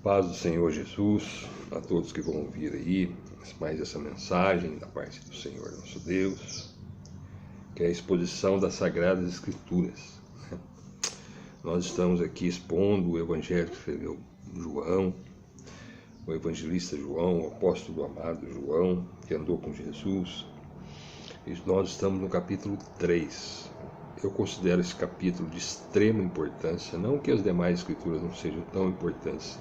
Paz do Senhor Jesus a todos que vão ouvir aí mais essa mensagem da parte do Senhor nosso Deus, que é a exposição das Sagradas Escrituras. Nós estamos aqui expondo o Evangelho que escreveu João, o evangelista João, o apóstolo amado João, que andou com Jesus. E nós estamos no capítulo 3. Eu considero esse capítulo de extrema importância, não que as demais escrituras não sejam tão importantes,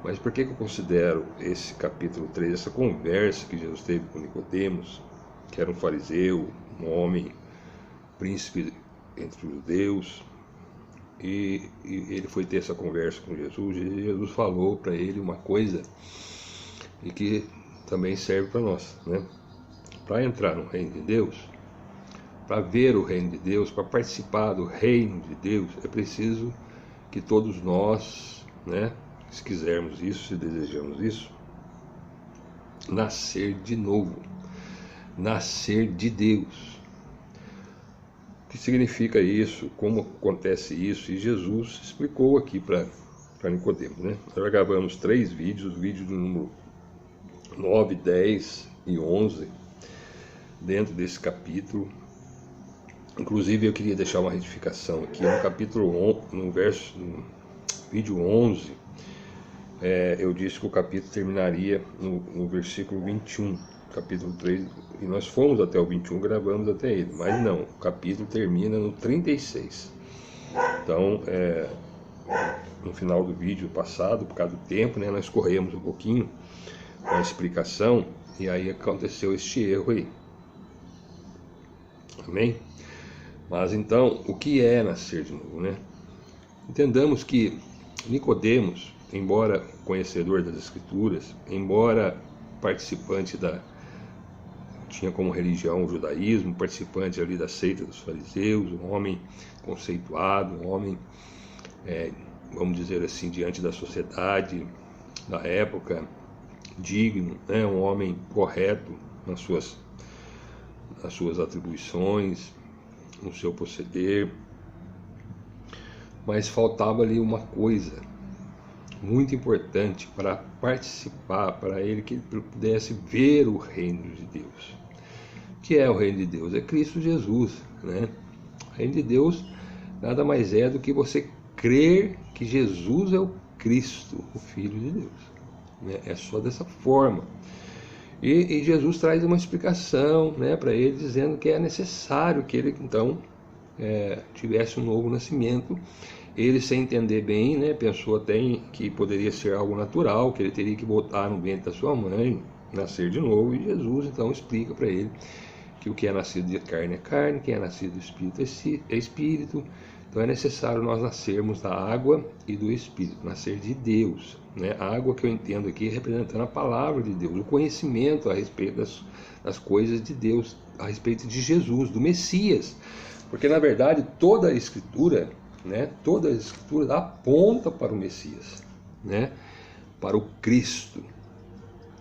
mas por que eu considero esse capítulo 3, essa conversa que Jesus teve com Nicodemos, que era um fariseu, um homem, príncipe entre os judeus, e ele foi ter essa conversa com Jesus, e Jesus falou para ele uma coisa e que também serve para nós, né? Para entrar no reino de Deus, para ver o reino de Deus, para participar do reino de Deus, é preciso que todos nós, né, se quisermos isso, se desejamos isso, nascer de novo, nascer de Deus. O que significa isso? Como acontece isso? E Jesus explicou aqui para Nicodemos, né? Nós já gravamos 3 vídeos, o vídeo do número 9, 10 e 11, dentro desse capítulo. Inclusive eu queria deixar uma retificação aqui no capítulo 11, no vídeo 11, eu disse que o capítulo terminaria no versículo 21, capítulo 3, e nós fomos até o 21, gravamos até ele, mas não, o capítulo termina no 36. Então, no final do vídeo passado, por causa do tempo, né, nós corremos um pouquinho com a explicação, e aí aconteceu este erro aí. Amém? Mas então, o que é nascer de novo, né? Entendamos que Nicodemos, embora conhecedor das Escrituras, embora participante tinha como religião o judaísmo, participante ali da seita dos fariseus, um homem conceituado, um homem, vamos dizer assim, diante da sociedade da época, digno, né? Um homem correto nas suas atribuições, no seu proceder, mas faltava ali uma coisa muito importante para participar, para ele que ele pudesse ver o reino de Deus. O que é o reino de Deus? É Cristo Jesus, né? O reino de Deus nada mais é do que você crer que Jesus é o Cristo, o Filho de Deus, né? É só dessa forma. E Jesus traz uma explicação, né, para ele, dizendo que é necessário que ele então tivesse um novo nascimento. Ele, sem entender bem, né, pensou até que poderia ser algo natural, que ele teria que voltar no ventre da sua mãe, nascer de novo. E Jesus então explica para ele que o que é nascido de carne é carne, quem é nascido do Espírito é Espírito. Então é necessário nós nascermos da água e do Espírito, nascer de Deus, né? A água que eu entendo aqui representando a palavra de Deus, o conhecimento a respeito das coisas de Deus, a respeito de Jesus, do Messias. Porque na verdade toda a Escritura, né, toda a Escritura aponta para o Messias, né, para o Cristo,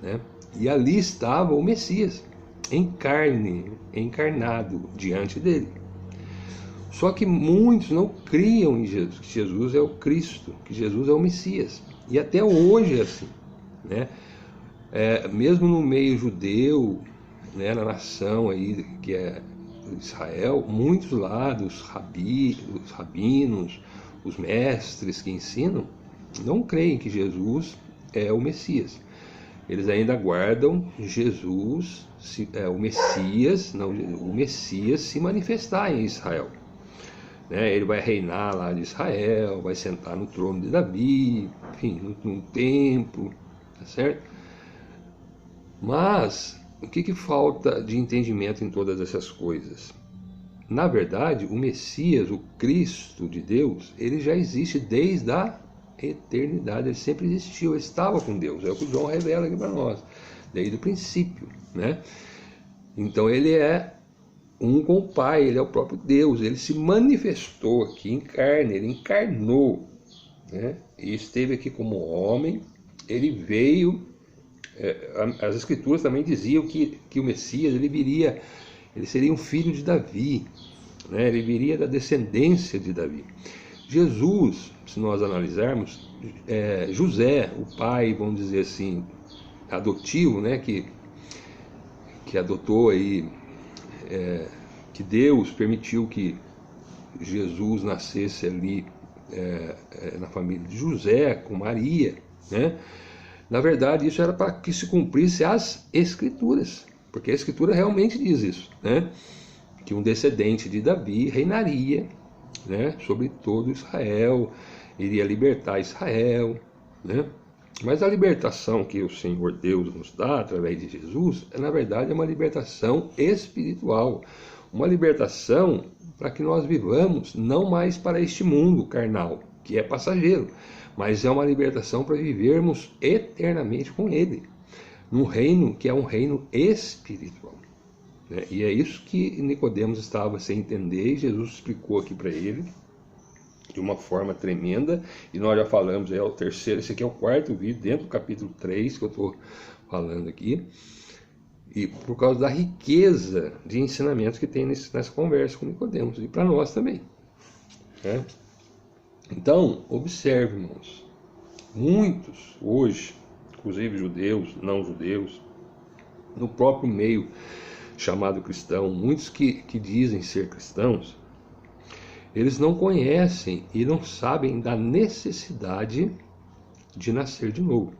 né? E ali estava o Messias, em carne, encarnado diante dele. Só que muitos não criam em Jesus, que Jesus é o Cristo, que Jesus é o Messias. E até hoje é assim, né? Mesmo no meio judeu, né, na nação aí que é Israel, muitos lá dos rabinos, os mestres que ensinam, não creem que Jesus é o Messias. Eles ainda guardam Jesus, o Messias se manifestar em Israel, né? Ele vai reinar lá de Israel, vai sentar no trono de Davi, enfim, num templo, tá certo? Mas o que falta de entendimento em todas essas coisas? Na verdade, o Messias, o Cristo de Deus, ele já existe desde a eternidade. Ele sempre existiu, ele estava com Deus. É o que João revela aqui para nós, desde o princípio, né? Então ele é um com o Pai, ele é o próprio Deus. Ele se manifestou aqui em carne, ele encarnou, né? E esteve aqui como homem. Ele veio. As Escrituras também diziam que o Messias ele seria um filho de Davi, né? Ele viria da descendência de Davi. Jesus, se nós analisarmos, José, o pai, vamos dizer assim, adotivo, né, que adotou aí, que Deus permitiu que Jesus nascesse ali na família de José, com Maria, né? Na verdade, isso era para que se cumprisse as Escrituras, porque a Escritura realmente diz isso, né? Que um descendente de Davi reinaria, né, sobre todo Israel, iria libertar Israel, né? Mas a libertação que o Senhor Deus nos dá através de Jesus, na verdade, é uma libertação espiritual, uma libertação para que nós vivamos não mais para este mundo carnal, que é passageiro, mas é uma libertação para vivermos eternamente com Ele, num reino que é um reino espiritual. Né? E é isso que Nicodemos estava sem entender, e Jesus explicou aqui para ele, de uma forma tremenda, e nós já falamos, é o terceiro, esse aqui é o quarto vídeo, dentro do capítulo 3, que eu estou falando aqui, e por causa da riqueza de ensinamentos que tem nessa conversa com Nicodemos, e para nós também. Né? Então, observe, irmãos, muitos hoje, inclusive judeus, não judeus, no próprio meio chamado cristão, muitos que dizem ser cristãos, eles não conhecem e não sabem da necessidade de nascer de novo.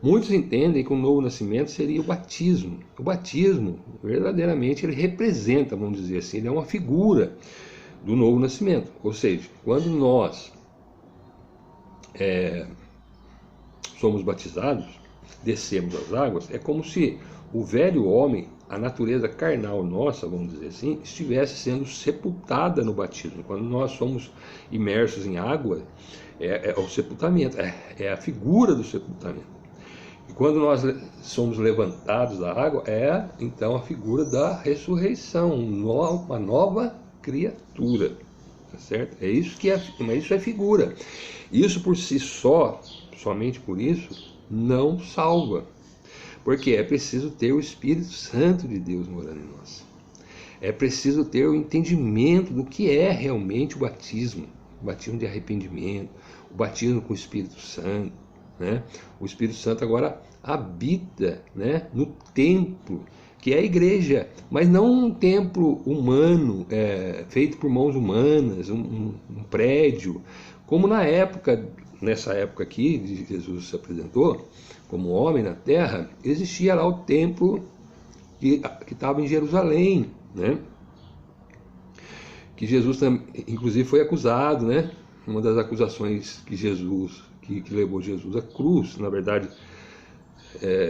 Muitos entendem que o novo nascimento seria o batismo. O batismo, verdadeiramente, ele representa, vamos dizer assim, ele é uma figura do novo nascimento. Ou seja, quando nós somos batizados, descemos as águas, é como se o velho homem, a natureza carnal nossa, vamos dizer assim, estivesse sendo sepultada no batismo. Quando nós somos imersos em água, é o sepultamento, é a figura do sepultamento. E quando nós somos levantados da água, então a figura da ressurreição, uma nova criatura. Tá certo? Mas isso é figura. Isso por si só, somente por isso, não salva. Porque é preciso ter o Espírito Santo de Deus morando em nós. É preciso ter o entendimento do que é realmente o batismo de arrependimento, o batismo com o Espírito Santo. Né? O Espírito Santo agora habita, né, no templo, que é a igreja, mas não um templo humano, feito por mãos humanas, um prédio, como nessa época aqui, de Jesus se apresentou como homem na terra, existia lá o templo que estava em Jerusalém, né? Que Jesus, inclusive, foi acusado, né? Uma das acusações que levou Jesus à cruz, na verdade,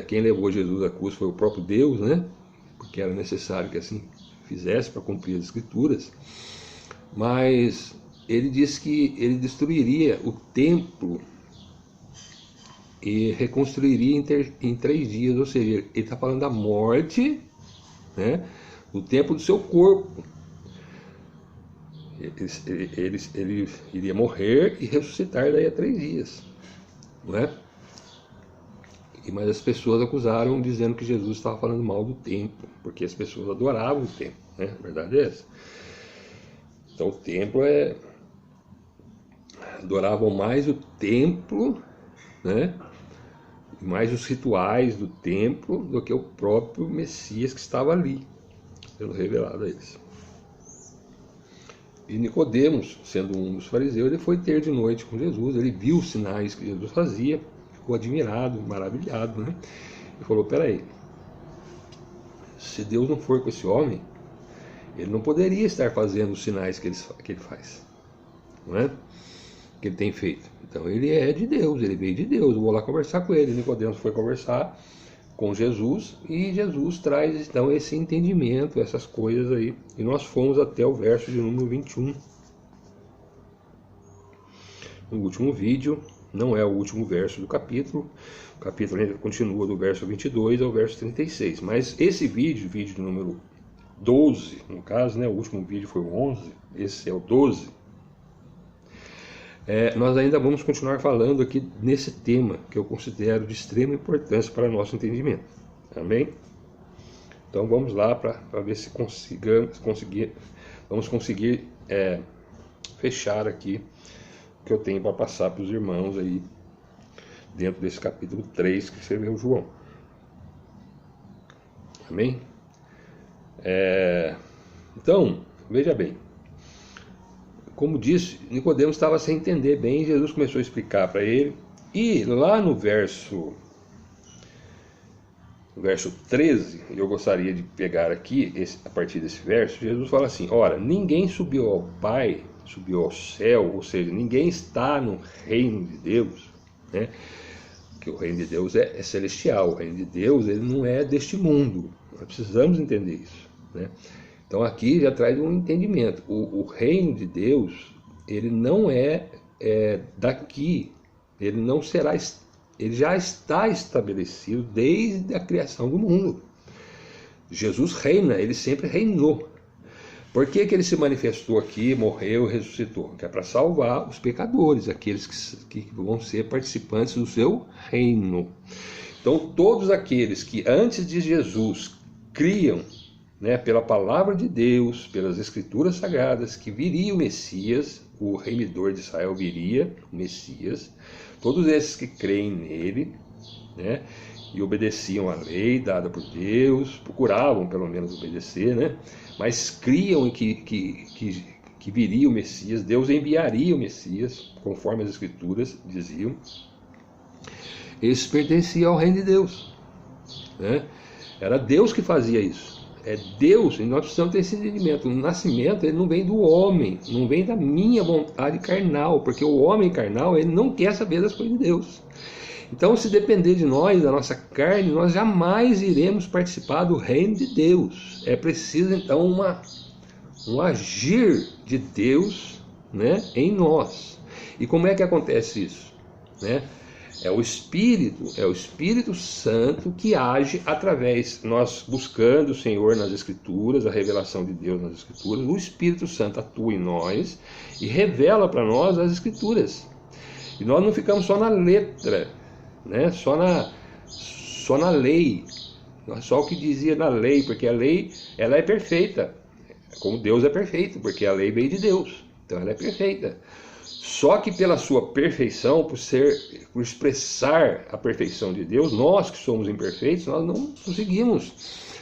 quem levou Jesus à cruz foi o próprio Deus, né? Porque era necessário que assim fizesse para cumprir as Escrituras. Mas ele disse que ele destruiria o templo e reconstruiria em 3 dias, ou seja, ele está falando da morte, né, do templo do seu corpo. Ele iria morrer e ressuscitar daí a 3 dias, não é? Mas as pessoas acusaram, dizendo que Jesus estava falando mal do templo, porque as pessoas adoravam o templo, né? A verdade é essa. Então o templo adoravam mais o templo, né? Mais os rituais do templo do que o próprio Messias que estava ali, sendo revelado a eles. E Nicodemos, sendo um dos fariseus, ele foi ter de noite com Jesus, ele viu os sinais que Jesus fazia, ficou admirado, maravilhado, né? E falou: peraí, se Deus não for com esse homem, ele não poderia estar fazendo os sinais que ele faz, não é? Que ele tem feito. Então ele é de Deus, ele veio de Deus. Eu vou lá conversar com ele. Nicodemos foi conversar com Jesus e Jesus traz então esse entendimento, essas coisas aí. E nós fomos até o verso de número 21. No último vídeo, não é o último verso do capítulo. O capítulo ainda continua do verso 22 ao verso 36. Mas esse vídeo de número 12, no caso, né, o último vídeo foi o 11, esse é o 12. Nós ainda vamos continuar falando aqui nesse tema que eu considero de extrema importância para nosso entendimento. Amém? Então vamos lá para ver se vamos conseguir fechar aqui que eu tenho para passar para os irmãos aí, dentro desse capítulo 3 que escreveu João. Amém? Então, veja bem. Como disse, Nicodemos estava sem entender bem, Jesus começou a explicar para ele. E lá no verso 13, eu gostaria de pegar aqui, a partir desse verso, Jesus fala assim: ora, ninguém subiu ao Pai, subiu ao céu, ou seja, ninguém está no reino de Deus, né? Que o reino de Deus é celestial, o reino de Deus ele não é deste mundo, nós precisamos entender isso, né? Então aqui já traz um entendimento, o reino de Deus, ele não é daqui, ele não será, ele já está estabelecido desde a criação do mundo. Jesus reina, ele sempre reinou. Por que ele se manifestou aqui, morreu e ressuscitou? Que é para salvar os pecadores, aqueles que vão ser participantes do seu reino. Então todos aqueles que antes de Jesus criam, né, pela palavra de Deus, pelas escrituras sagradas, que viria o Messias, o remidor de Israel viria, o Messias, todos esses que creem nele, né, e obedeciam à lei dada por Deus, procuravam pelo menos obedecer, né, mas criam que viria o Messias, Deus enviaria o Messias, conforme as escrituras diziam, esses pertenciam ao reino de Deus, né? Era Deus que fazia isso. É Deus, e nós precisamos ter esse entendimento. O nascimento ele não vem do homem, não vem da minha vontade carnal, porque o homem carnal ele não quer saber das coisas de Deus. Então, se depender de nós, da nossa carne, nós jamais iremos participar do reino de Deus. É preciso então um agir de Deus, né, em nós. E como é que acontece isso, né? É o Espírito Santo que age através, nós buscando o Senhor nas Escrituras, a revelação de Deus nas Escrituras, o Espírito Santo atua em nós e revela para nós as Escrituras. E nós não ficamos só na letra, né? Só na lei, só o que dizia na lei, porque a lei ela é perfeita, como Deus é perfeito, porque a lei veio de Deus, então ela é perfeita. Só que pela sua perfeição, por expressar a perfeição de Deus, nós que somos imperfeitos, nós não conseguimos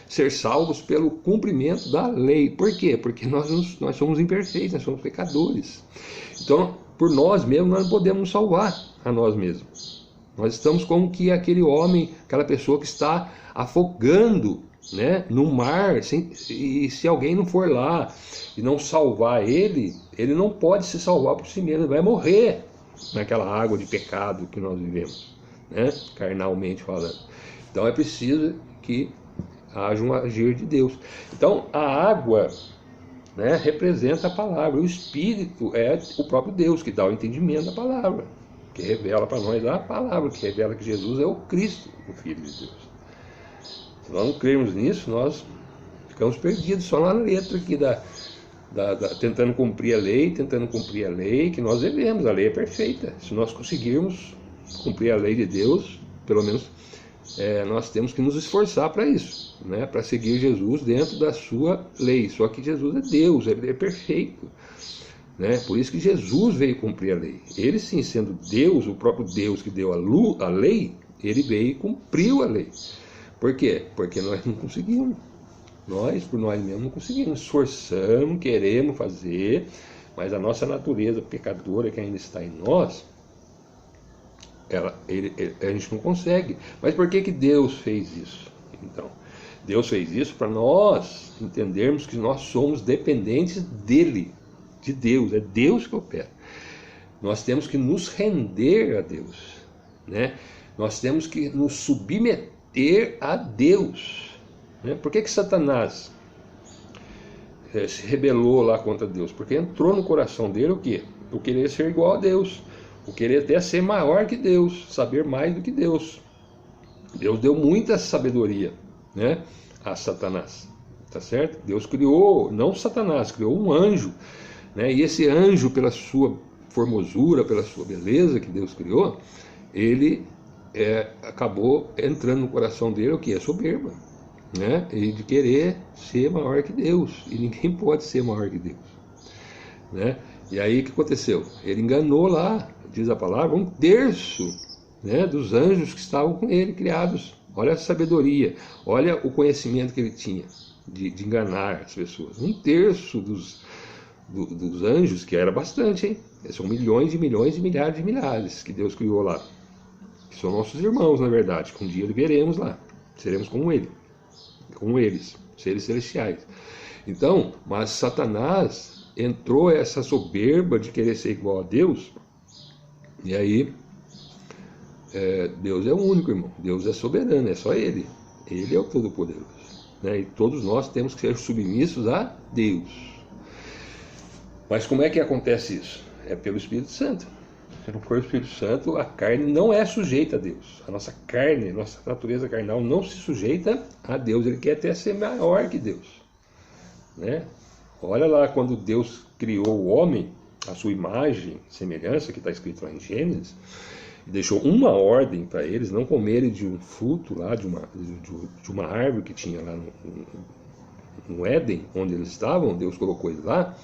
ser salvos pelo cumprimento da lei. Por quê? Porque nós somos imperfeitos, nós somos pecadores. Então, por nós mesmos, nós não podemos nos salvar a nós mesmos. Nós estamos como que aquele homem, aquela pessoa que está afogando, né, no mar, e se alguém não for lá e não salvar ele não pode se salvar por si mesmo, ele vai morrer naquela água de pecado que nós vivemos, né, carnalmente falando. Então é preciso que haja um agir de Deus. Então a água, né, representa a palavra, o Espírito é o próprio Deus que dá o entendimento da palavra, que revela para nós a palavra, que revela que Jesus é o Cristo, o Filho de Deus. Se nós não crermos nisso, nós ficamos perdidos só na letra aqui tentando cumprir a lei que nós devemos. A lei é perfeita. Se nós conseguirmos cumprir a lei de Deus, pelo menos nós temos que nos esforçar para isso, né? Para seguir Jesus dentro da sua lei. Só que Jesus é Deus, ele é perfeito, né? Por isso que Jesus veio cumprir a lei. Ele sim, sendo Deus, o próprio Deus que deu a lei, ele veio e cumpriu a lei. Por quê? Porque nós não conseguimos. Nós, por nós mesmos, não conseguimos. Esforçamos, queremos fazer, mas a nossa natureza pecadora que ainda está em nós, a gente não consegue. Mas por que Deus fez isso? Então, Deus fez isso para nós entendermos que nós somos dependentes dele, de Deus. É Deus que opera. Nós temos que nos render a Deus, né? Nós temos que nos submeter a Deus, né? Por que Satanás se rebelou lá contra Deus? Porque entrou no coração dele o quê? O querer ser igual a Deus, o querer até ser maior que Deus, saber mais do que Deus. Deus deu muita sabedoria, né, a Satanás, tá certo? Deus criou, não Satanás, criou um anjo, né? E esse anjo, pela sua formosura, pela sua beleza que Deus criou, ele acabou entrando no coração dele o que? A soberba, né? E de querer ser maior que Deus, e ninguém pode ser maior que Deus, né? E aí o que aconteceu? Ele enganou lá, diz a palavra, 1/3, né, dos anjos que estavam com ele, criados. Olha a sabedoria, olha o conhecimento que ele tinha de enganar as pessoas. 1/3 dos anjos, que era bastante, hein? São milhões e milhões e milhares de milhares que Deus criou lá. Que são nossos irmãos, na verdade, que um dia veremos lá. Seremos como ele, como eles, seres celestiais. Então, mas Satanás entrou essa soberba de querer ser igual a Deus, e aí Deus é o único, irmão. Deus é soberano, é só Ele. Ele é o Todo-Poderoso, né? E todos nós temos que ser submissos a Deus. Mas como é que acontece isso? É pelo Espírito Santo. Se não for o Espírito Santo, a carne não é sujeita a Deus. A nossa carne, a nossa natureza carnal não se sujeita a Deus. Ele quer até ser maior que Deus, né? Olha lá, quando Deus criou o homem, a sua imagem, semelhança, que está escrito lá em Gênesis, e deixou uma ordem para eles, não comerem de um fruto lá, de uma árvore que tinha lá no Éden, onde eles estavam. Deus colocou eles lá.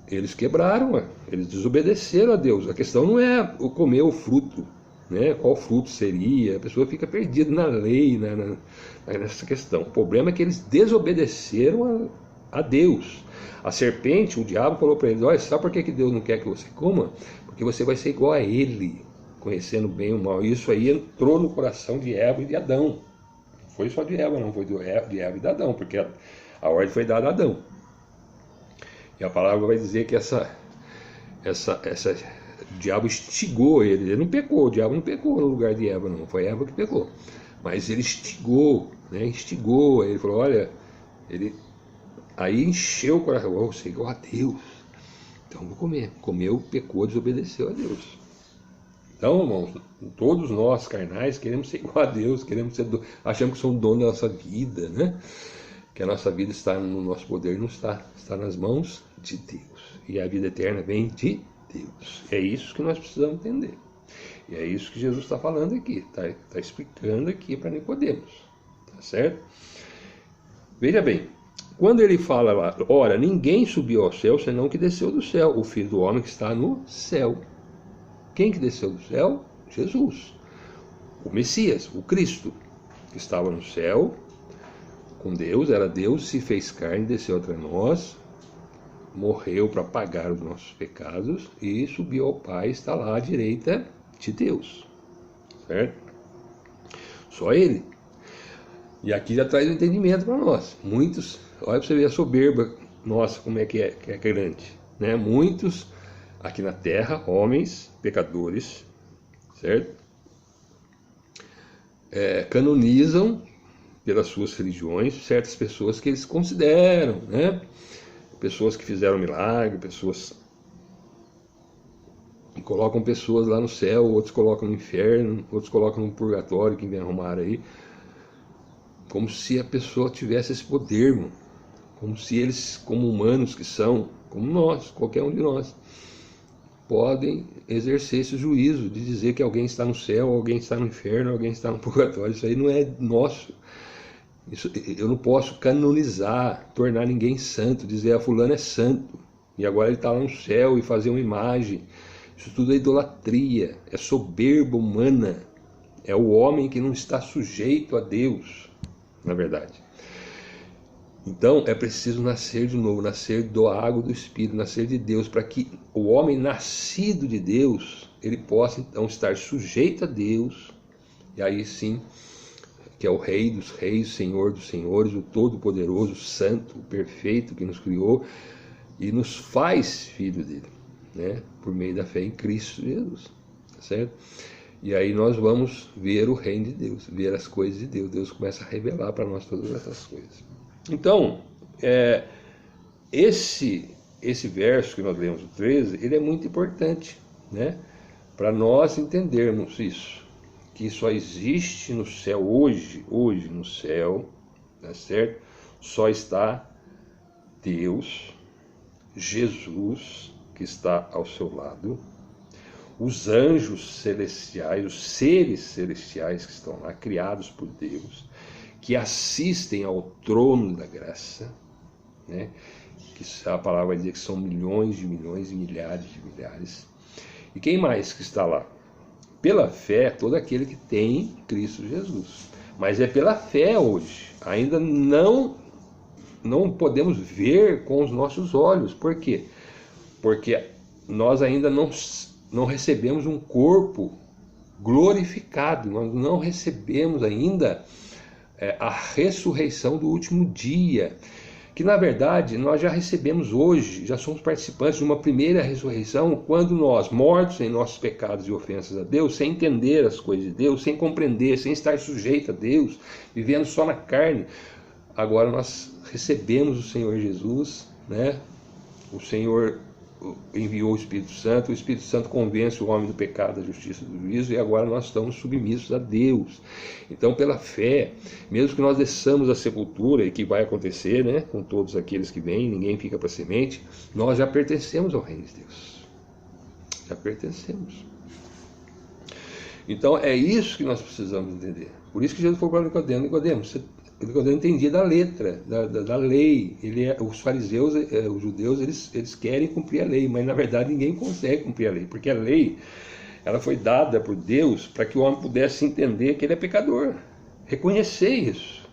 Eles quebraram, eles desobedeceram a Deus. A questão não é o comer o fruto, né? Qual fruto seria? A pessoa fica perdida na lei, nessa questão. O problema é que eles desobedeceram a Deus. A serpente, o diabo, falou para eles: olha, sabe por que Deus não quer que você coma? Porque você vai ser igual a ele, conhecendo bem o mal. E isso aí entrou no coração de Eva e de Adão. Não foi só de Eva, não, foi de Eva e de Adão, porque a ordem foi dada a Adão. E a palavra vai dizer que o diabo instigou ele. Ele não pecou, o diabo não pecou no lugar de Eva, não. Foi Eva que pecou. Mas ele instigou, né? Instigou. Ele falou: olha, aí encheu o coração: vou ser igual a Deus, então vou comer. Comeu, pecou, desobedeceu a Deus. Então, irmãos, todos nós carnais queremos ser igual a Deus, achamos que somos donos da nossa vida, né? Que a nossa vida está no nosso poder, não está nas mãos de Deus. E a vida eterna vem de Deus. É isso que nós precisamos entender. E é isso que Jesus está falando aqui, está explicando aqui para Nicodemos, tá certo? Veja bem, quando ele fala lá: ora, ninguém subiu ao céu senão que desceu do céu, o Filho do Homem que está no céu. Quem que desceu do céu? Jesus, o Messias, o Cristo, que estava no céu com Deus, era Deus, se fez carne, desceu entre nós, morreu para pagar os nossos pecados e subiu ao Pai, está lá à direita de Deus, certo? Só Ele. E aqui já traz o entendimento para nós. Muitos, olha para você ver a soberba nossa, como é que é grande, né? Muitos aqui na terra, homens pecadores, certo? Canonizam pelas suas religiões certas pessoas que eles consideram, né? Pessoas que fizeram milagre, pessoas que colocam pessoas lá no céu, outros colocam no inferno, outros colocam no purgatório, que vem arrumar aí, como se a pessoa tivesse esse poder, irmão. Como se eles, como humanos que são, como nós, qualquer um de nós, podem exercer esse juízo de dizer que alguém está no céu, alguém está no inferno, alguém está no purgatório. Isso aí não é nosso. Eu não posso canonizar, tornar ninguém santo, dizer: fulano é santo, e agora ele está lá no céu, e fazer uma imagem. Isso tudo é idolatria, é soberba humana, é o homem que não está sujeito a Deus, na verdade. Então é preciso nascer de novo, nascer do água do Espírito, nascer de Deus, para que o homem nascido de Deus, ele possa então estar sujeito a Deus, e aí sim, que é o Rei dos Reis, Senhor dos Senhores, o Todo-Poderoso, Santo, o Perfeito, que nos criou e nos faz filho dele, né? Por meio da fé em Cristo Jesus, tá certo? E aí nós vamos ver o reino de Deus, ver as coisas de Deus. Deus começa a revelar para nós todas essas coisas. Então, esse verso que nós lemos, o 13, ele é muito importante, né? Para nós entendermos isso, que só existe no céu hoje no céu, tá certo? Só está Deus, Jesus, que está ao seu lado, os anjos celestiais, os seres celestiais que estão lá, criados por Deus, que assistem ao trono da graça, né? que a palavra vai dizer que são milhões de milhões e milhares de milhares. E quem mais que está lá? Pela fé, todo aquele que tem Cristo Jesus. Mas é pela fé hoje. Ainda não podemos ver com os nossos olhos. Por quê? Porque nós ainda não recebemos um corpo glorificado. Nós não recebemos ainda a ressurreição do último dia. Que na verdade nós já recebemos hoje, já somos participantes de uma primeira ressurreição, quando nós, mortos em nossos pecados e ofensas a Deus, sem entender as coisas de Deus, sem compreender, sem estar sujeito a Deus, vivendo só na carne, agora nós recebemos o Senhor Jesus, né? O Senhor enviou o Espírito Santo convence o homem do pecado, da justiça e do juízo, e agora nós estamos submissos a Deus. Então, pela fé, mesmo que nós desçamos a sepultura, e que vai acontecer, né, com todos aqueles que vêm, ninguém fica para semente, nós já pertencemos ao reino de Deus. Já pertencemos. Então, é isso que nós precisamos entender. Por isso que Jesus falou para Nicodemo: Nicodemo, Nicodemo entendia da letra, da lei. Os fariseus, os judeus, eles querem cumprir a lei, mas na verdade ninguém consegue cumprir a lei, porque a lei, ela foi dada por Deus para que o homem pudesse entender que ele é pecador, reconhecer isso,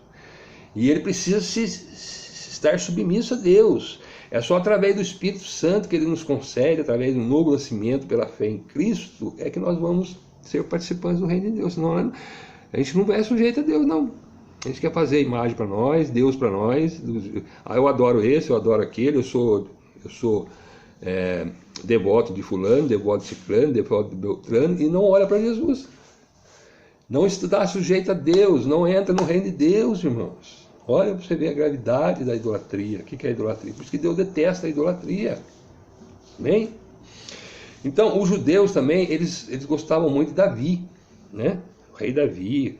e ele precisa estar submisso a Deus. É só através do Espírito Santo que ele nos concede, através do novo nascimento pela fé em Cristo, é que nós vamos ser participantes do reino de Deus. Senão a gente não é sujeito a Deus, não. A gente quer fazer a imagem para nós, Deus para nós. Eu adoro esse, eu adoro aquele, eu sou devoto de fulano, devoto de ciclano, devoto de beltrano, e não olha para Jesus. Não está sujeito a Deus, não entra no reino de Deus, irmãos. Olha para você ver a gravidade da idolatria. O que é a idolatria? Por isso que Deus detesta a idolatria. Amém? Então, os judeus também, eles gostavam muito de Davi, né? O rei Davi.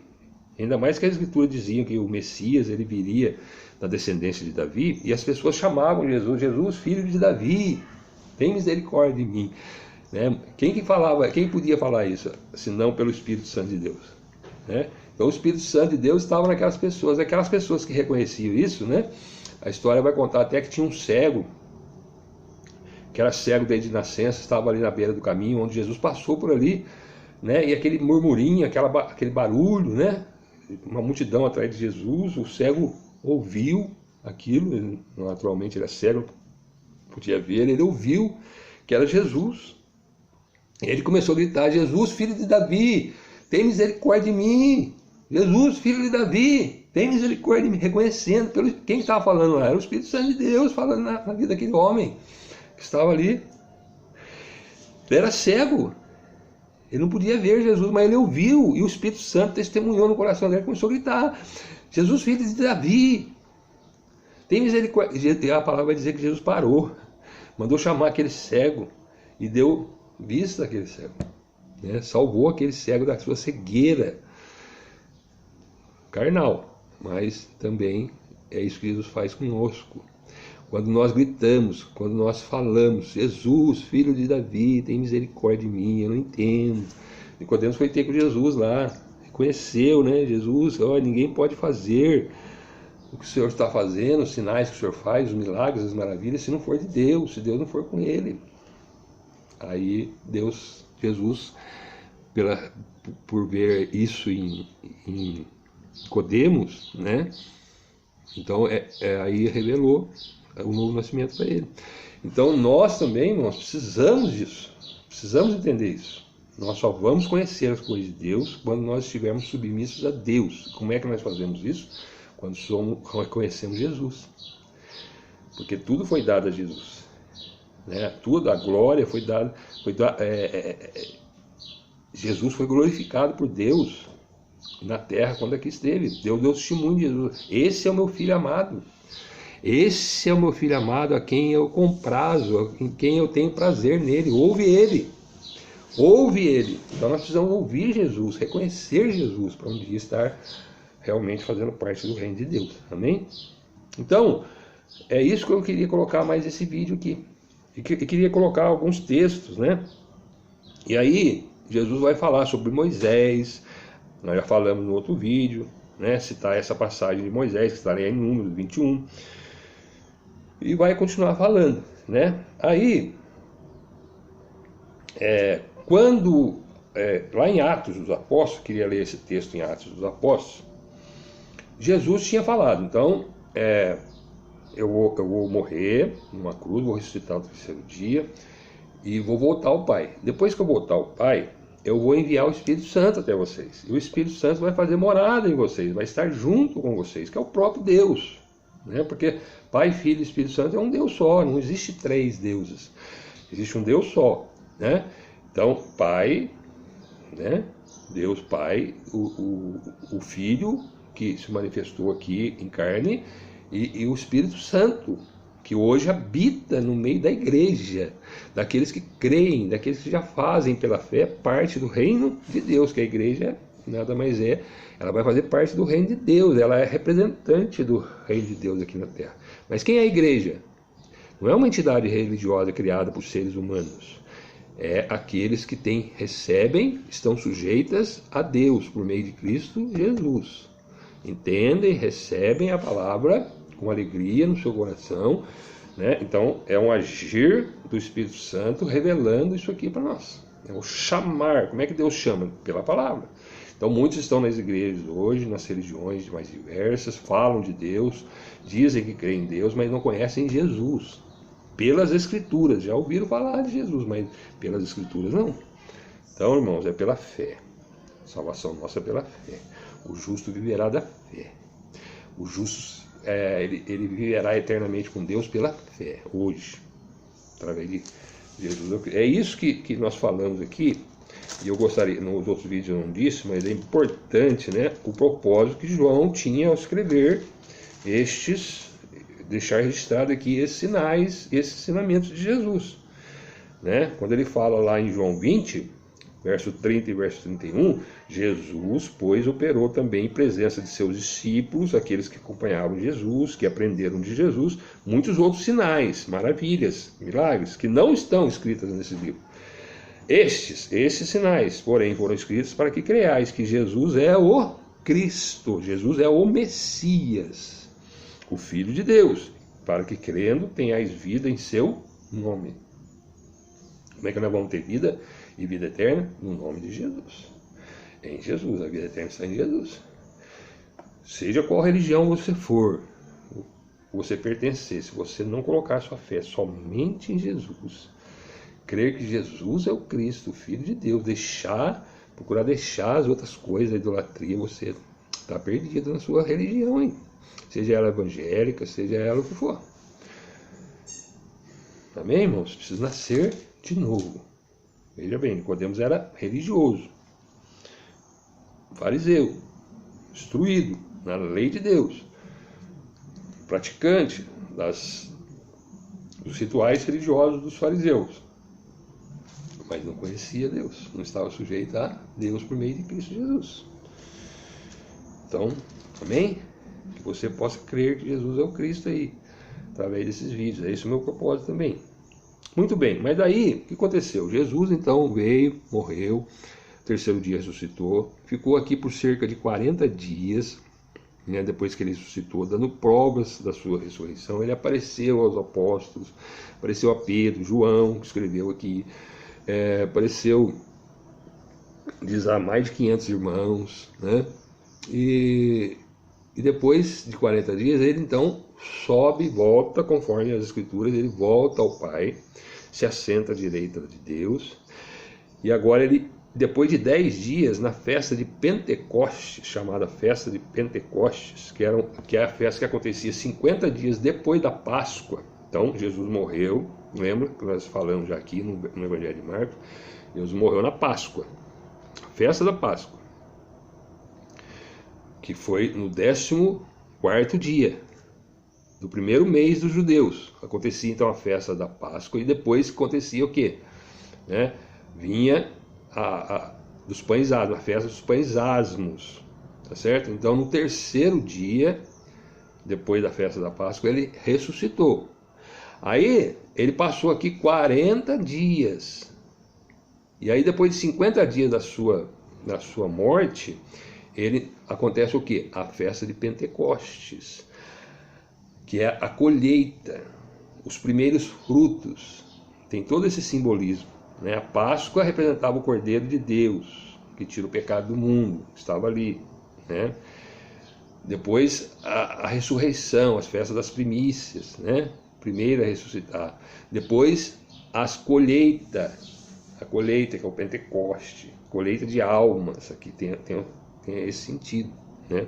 Ainda mais que a Escritura dizia que o Messias ele viria da descendência de Davi, e as pessoas chamavam Jesus, Jesus, filho de Davi, tem misericórdia de mim. Né? Quem podia falar isso, senão pelo Espírito Santo de Deus? Né? Então o Espírito Santo de Deus estava naquelas pessoas que reconheciam isso, né? A história vai contar até que tinha um cego, que era cego desde nascença, estava ali na beira do caminho, onde Jesus passou por ali, né? E aquele murmurinho, aquele barulho, né? Uma multidão atrás de Jesus, o cego ouviu aquilo, ele, naturalmente ele é cego, podia ver, ele ouviu que era Jesus. Ele começou a gritar: Jesus, filho de Davi, tem misericórdia de mim. Jesus, filho de Davi, tem misericórdia de mim. Reconhecendo, quem estava falando lá? Era o Espírito Santo de Deus falando na vida daquele homem que estava ali. Ele era cego. Ele não podia ver Jesus, mas ele ouviu, e o Espírito Santo testemunhou no coração dele, começou a gritar: Jesus, filho de Davi, tem misericórdia. E a palavra vai dizer que Jesus parou, mandou chamar aquele cego e deu vista àquele cego, né? Salvou aquele cego da sua cegueira carnal. Mas também é isso que Jesus faz conosco. Quando nós gritamos, quando nós falamos: Jesus, filho de Davi, tem misericórdia de mim, eu não entendo. Nicodemo foi ter com Jesus lá, reconheceu, né? Jesus, ninguém pode fazer o que o Senhor está fazendo, os sinais que o Senhor faz, os milagres, as maravilhas, se não for de Deus, se Deus não for com ele. Aí Jesus, por ver isso em Nicodemos, né? Então aí revelou o novo nascimento para ele. Então nós também, irmãos, precisamos disso, precisamos entender isso. Nós só vamos conhecer as coisas de Deus quando nós estivermos submissos a Deus. Como é que nós fazemos isso? Quando conhecemos Jesus, porque tudo foi dado a Jesus, né? Tudo, a glória foi dada, Jesus foi glorificado por Deus na terra quando aqui esteve. Deus deu testemunho de Jesus: esse é o meu filho amado. Esse é o meu filho amado, a quem eu comprazo, em quem eu tenho prazer nele. Ouve ele. Ouve ele. Então nós precisamos ouvir Jesus, reconhecer Jesus, para um dia estar realmente fazendo parte do reino de Deus. Amém? Então, é isso que eu queria colocar mais esse vídeo aqui. E queria colocar alguns textos, né? E aí, Jesus vai falar sobre Moisés. Nós já falamos no outro vídeo, né? Citar essa passagem de Moisés, que está em Números 21. E vai continuar falando, né? Aí, quando, lá em Atos dos Apóstolos, queria ler esse texto em Atos dos Apóstolos, Jesus tinha falado, então, eu vou morrer numa cruz, vou ressuscitar no terceiro dia e vou voltar ao Pai. Depois que eu voltar ao Pai, eu vou enviar o Espírito Santo até vocês. E o Espírito Santo vai fazer morada em vocês, vai estar junto com vocês, que é o próprio Deus. Né? Porque Pai, Filho e Espírito Santo é um Deus só, não existe três deuses. Existe um Deus só. Né? Então, Pai, né? Deus Pai, o Filho, que se manifestou aqui em carne, e o Espírito Santo, que hoje habita no meio da igreja, daqueles que creem, daqueles que já fazem pela fé parte do reino de Deus, que a igreja nada mais é, ela vai fazer parte do reino de Deus, ela é representante do reino de Deus aqui na terra. Mas quem é a igreja? Não é uma entidade religiosa criada por seres humanos, é aqueles que recebem, estão sujeitas a Deus por meio de Cristo Jesus. Entendem, recebem a palavra com alegria no seu coração, né? Então é um agir do Espírito Santo revelando isso aqui para nós. É o chamar. Como é que Deus chama? Pela palavra. Então muitos estão nas igrejas hoje, nas religiões mais diversas, falam de Deus, dizem que creem em Deus, mas não conhecem Jesus. Pelas Escrituras, já ouviram falar de Jesus, mas pelas Escrituras não. Então, irmãos, é pela fé. A salvação nossa é pela fé. O justo viverá da fé. O justo, ele viverá eternamente com Deus pela fé, hoje, através de Jesus. É isso que nós falamos aqui, e eu gostaria, nos outros vídeos eu não disse, mas é importante, né, o propósito que João tinha ao escrever deixar registrado aqui esses sinais, esses ensinamentos de Jesus. Né? Quando ele fala lá em João 20, verso 30 e verso 31, Jesus, pois, operou também em presença de seus discípulos, aqueles que acompanhavam Jesus, que aprenderam de Jesus, muitos outros sinais, maravilhas, milagres, que não estão escritos nesse livro. Esses sinais, porém, foram escritos para que creiais que Jesus é o Cristo, Jesus é o Messias, o Filho de Deus, para que crendo tenhais vida em seu nome. Como é que nós vamos ter vida e vida eterna? No nome de Jesus. Em Jesus, a vida eterna está em Jesus. Seja qual religião você for, você pertencer, se você não colocar sua fé somente em Jesus, crer que Jesus é o Cristo, o Filho de Deus, procurar deixar as outras coisas, a idolatria, você está perdido na sua religião, hein? Seja ela evangélica, seja ela o que for. Amém, irmãos? Precisa nascer de novo. Veja bem, Nicodemos era religioso, fariseu, instruído na lei de Deus, praticante dos rituais religiosos dos fariseus, mas não conhecia Deus, não estava sujeito a Deus por meio de Cristo Jesus. Então, amém? Que você possa crer que Jesus é o Cristo aí, através desses vídeos. É esse o meu propósito também. Muito bem, mas daí, o que aconteceu? Jesus então veio, morreu, terceiro dia ressuscitou, ficou aqui por cerca de 40 dias, né, depois que ele ressuscitou, dando provas da sua ressurreição. Ele apareceu aos apóstolos, apareceu a Pedro, João, que escreveu aqui, apareceu, diz, a mais de 500 irmãos, né? E depois de 40 dias, ele então sobe, volta, conforme as Escrituras, ele volta ao Pai, se assenta à direita de Deus, e agora ele, depois de 10 dias, na festa de Pentecostes, chamada festa de Pentecostes, que é a festa que acontecia 50 dias depois da Páscoa. Então, Jesus morreu, lembra que nós falamos já aqui no Evangelho de Marcos, Jesus morreu na Páscoa, a festa da Páscoa, que foi no 14º dia do primeiro mês dos judeus. Acontecia então a festa da Páscoa, e depois acontecia o quê? Né? Vinha dos pães asmos, a festa dos pães asmos, tá certo? Então no terceiro dia, depois da festa da Páscoa, ele ressuscitou. Aí ele passou aqui 40 dias, e aí depois de 50 dias da sua morte, acontece o quê? A festa de Pentecostes, que é a colheita. os primeiros frutos. Tem todo esse simbolismo, né? A Páscoa representava o Cordeiro de Deus, que tira o pecado do mundo, estava ali, né? Depois a ressurreição, as festas das primícias, né? Primeiro a ressuscitar. Depois a colheita que é o Pentecoste, colheita de almas, aqui tem esse sentido, né?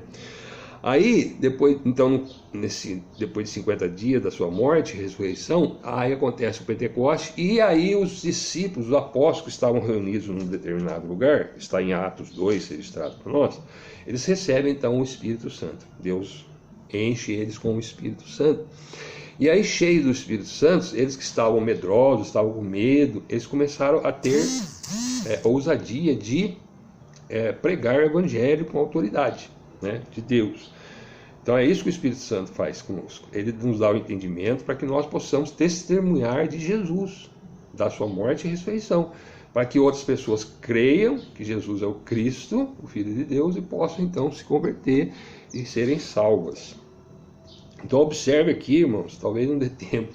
Aí, depois de 50 dias da sua morte e ressurreição, aí acontece o Pentecoste, e aí os discípulos, os apóstolos que estavam reunidos num determinado lugar, está em Atos 2, registrado para nós, eles recebem então o Espírito Santo. Deus enche eles com o Espírito Santo. E aí, cheios do Espírito Santo, eles que estavam medrosos, estavam com medo, eles começaram a ter ousadia de pregar o Evangelho com autoridade, né, de Deus. Então é isso que o Espírito Santo faz conosco. Ele nos dá o entendimento para que nós possamos testemunhar de Jesus, da sua morte e ressurreição, para que outras pessoas creiam que Jesus é o Cristo, o Filho de Deus, e possam então se converter e serem salvas. Então observe aqui, irmãos, talvez não dê tempo.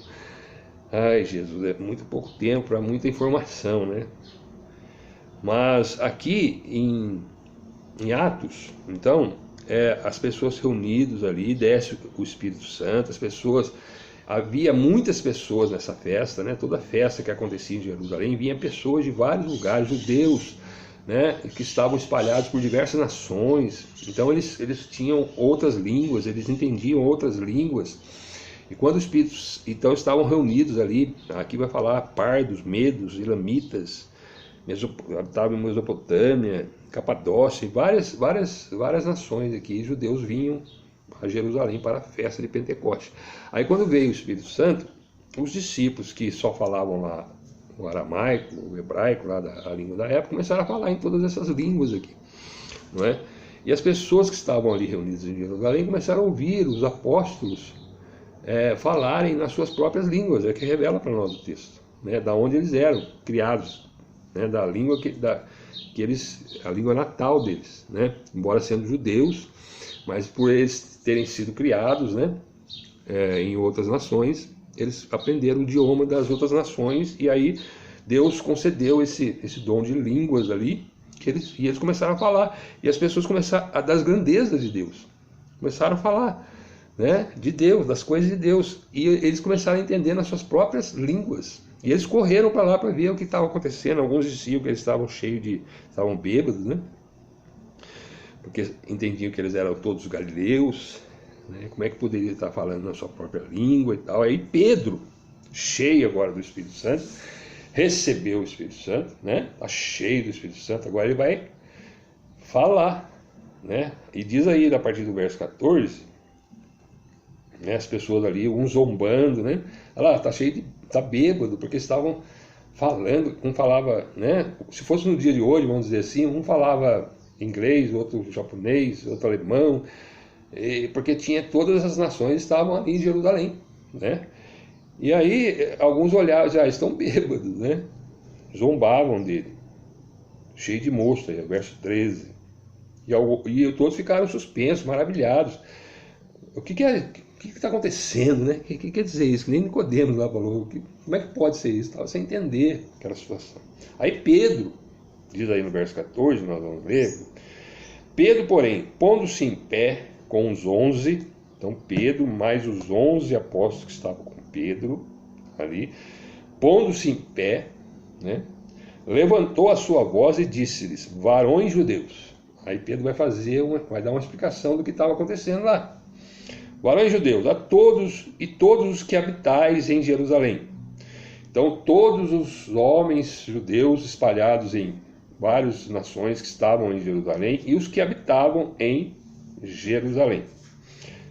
Ai, Jesus, é muito pouco tempo para muita informação, né? Mas aqui em Atos, então, as pessoas reunidas ali, desce o Espírito Santo, havia muitas pessoas nessa festa, né? Toda festa que acontecia em Jerusalém, vinha pessoas de vários lugares, judeus, né? Que estavam espalhados por diversas nações. Então eles tinham outras línguas, eles entendiam outras línguas. E quando os espíritos então estavam reunidos ali, aqui vai falar pardos, medos, elamitas, habitavam em Mesopotâmia, Capadócia, várias nações aqui, judeus vinham a Jerusalém para a festa de Pentecostes. Aí quando veio o Espírito Santo, os discípulos que só falavam lá o aramaico, o hebraico, lá a língua da época, começaram a falar em todas essas línguas aqui, não é? E as pessoas que estavam ali reunidas em Jerusalém começaram a ouvir os apóstolos falarem nas suas próprias línguas, que revela para nós o texto, né? Da onde eles eram criados, né? Da língua a língua natal deles, né? Embora sendo judeus, mas por eles terem sido criados, né? Em outras nações, eles aprenderam o idioma das outras nações, e aí Deus concedeu esse dom de línguas ali, e eles começaram a falar, e as pessoas começaram das grandezas de Deus, começaram a falar, né, de Deus, das coisas de Deus, e eles começaram a entender nas suas próprias línguas, e eles correram para lá para ver o que estava acontecendo. Alguns diziam que eles estavam bêbados, né, porque entendiam que eles eram todos galileus, né? Como é que poderia estar falando na sua própria língua e tal. Aí Pedro, cheio agora do Espírito Santo, recebeu o Espírito Santo, né? Está cheio do Espírito Santo, agora ele vai falar, né? E diz aí, a partir do verso 14, né? As pessoas ali, um zombando, né? Olha lá, está bêbado, porque estavam falando, um falava, né? Se fosse no dia de hoje, vamos dizer assim, um falava inglês, outro japonês, outro alemão, porque todas as nações estavam ali em Jerusalém, né? E aí alguns olhavam, já estão bêbados, né? Zombavam dele, cheio de mosto, aí, verso 13. E todos ficaram suspensos, maravilhados. O que está acontecendo, né? O que quer dizer isso? Que nem Nicodemos lá falou. Como é que pode ser isso? Estava sem entender aquela situação. Aí Pedro, diz aí no verso 14, nós vamos ler. Pedro, porém, pondo-se em pé com os 11, então Pedro mais os 11 apóstolos que estavam com Pedro ali, pondo-se em pé, né, levantou a sua voz e disse-lhes: varões judeus. Aí Pedro vai dar uma explicação do que estava acontecendo lá. Varões judeus, a todos e todos os que habitais em Jerusalém. Então todos os homens judeus espalhados em várias nações que estavam em Jerusalém e os que habitavam em Jerusalém.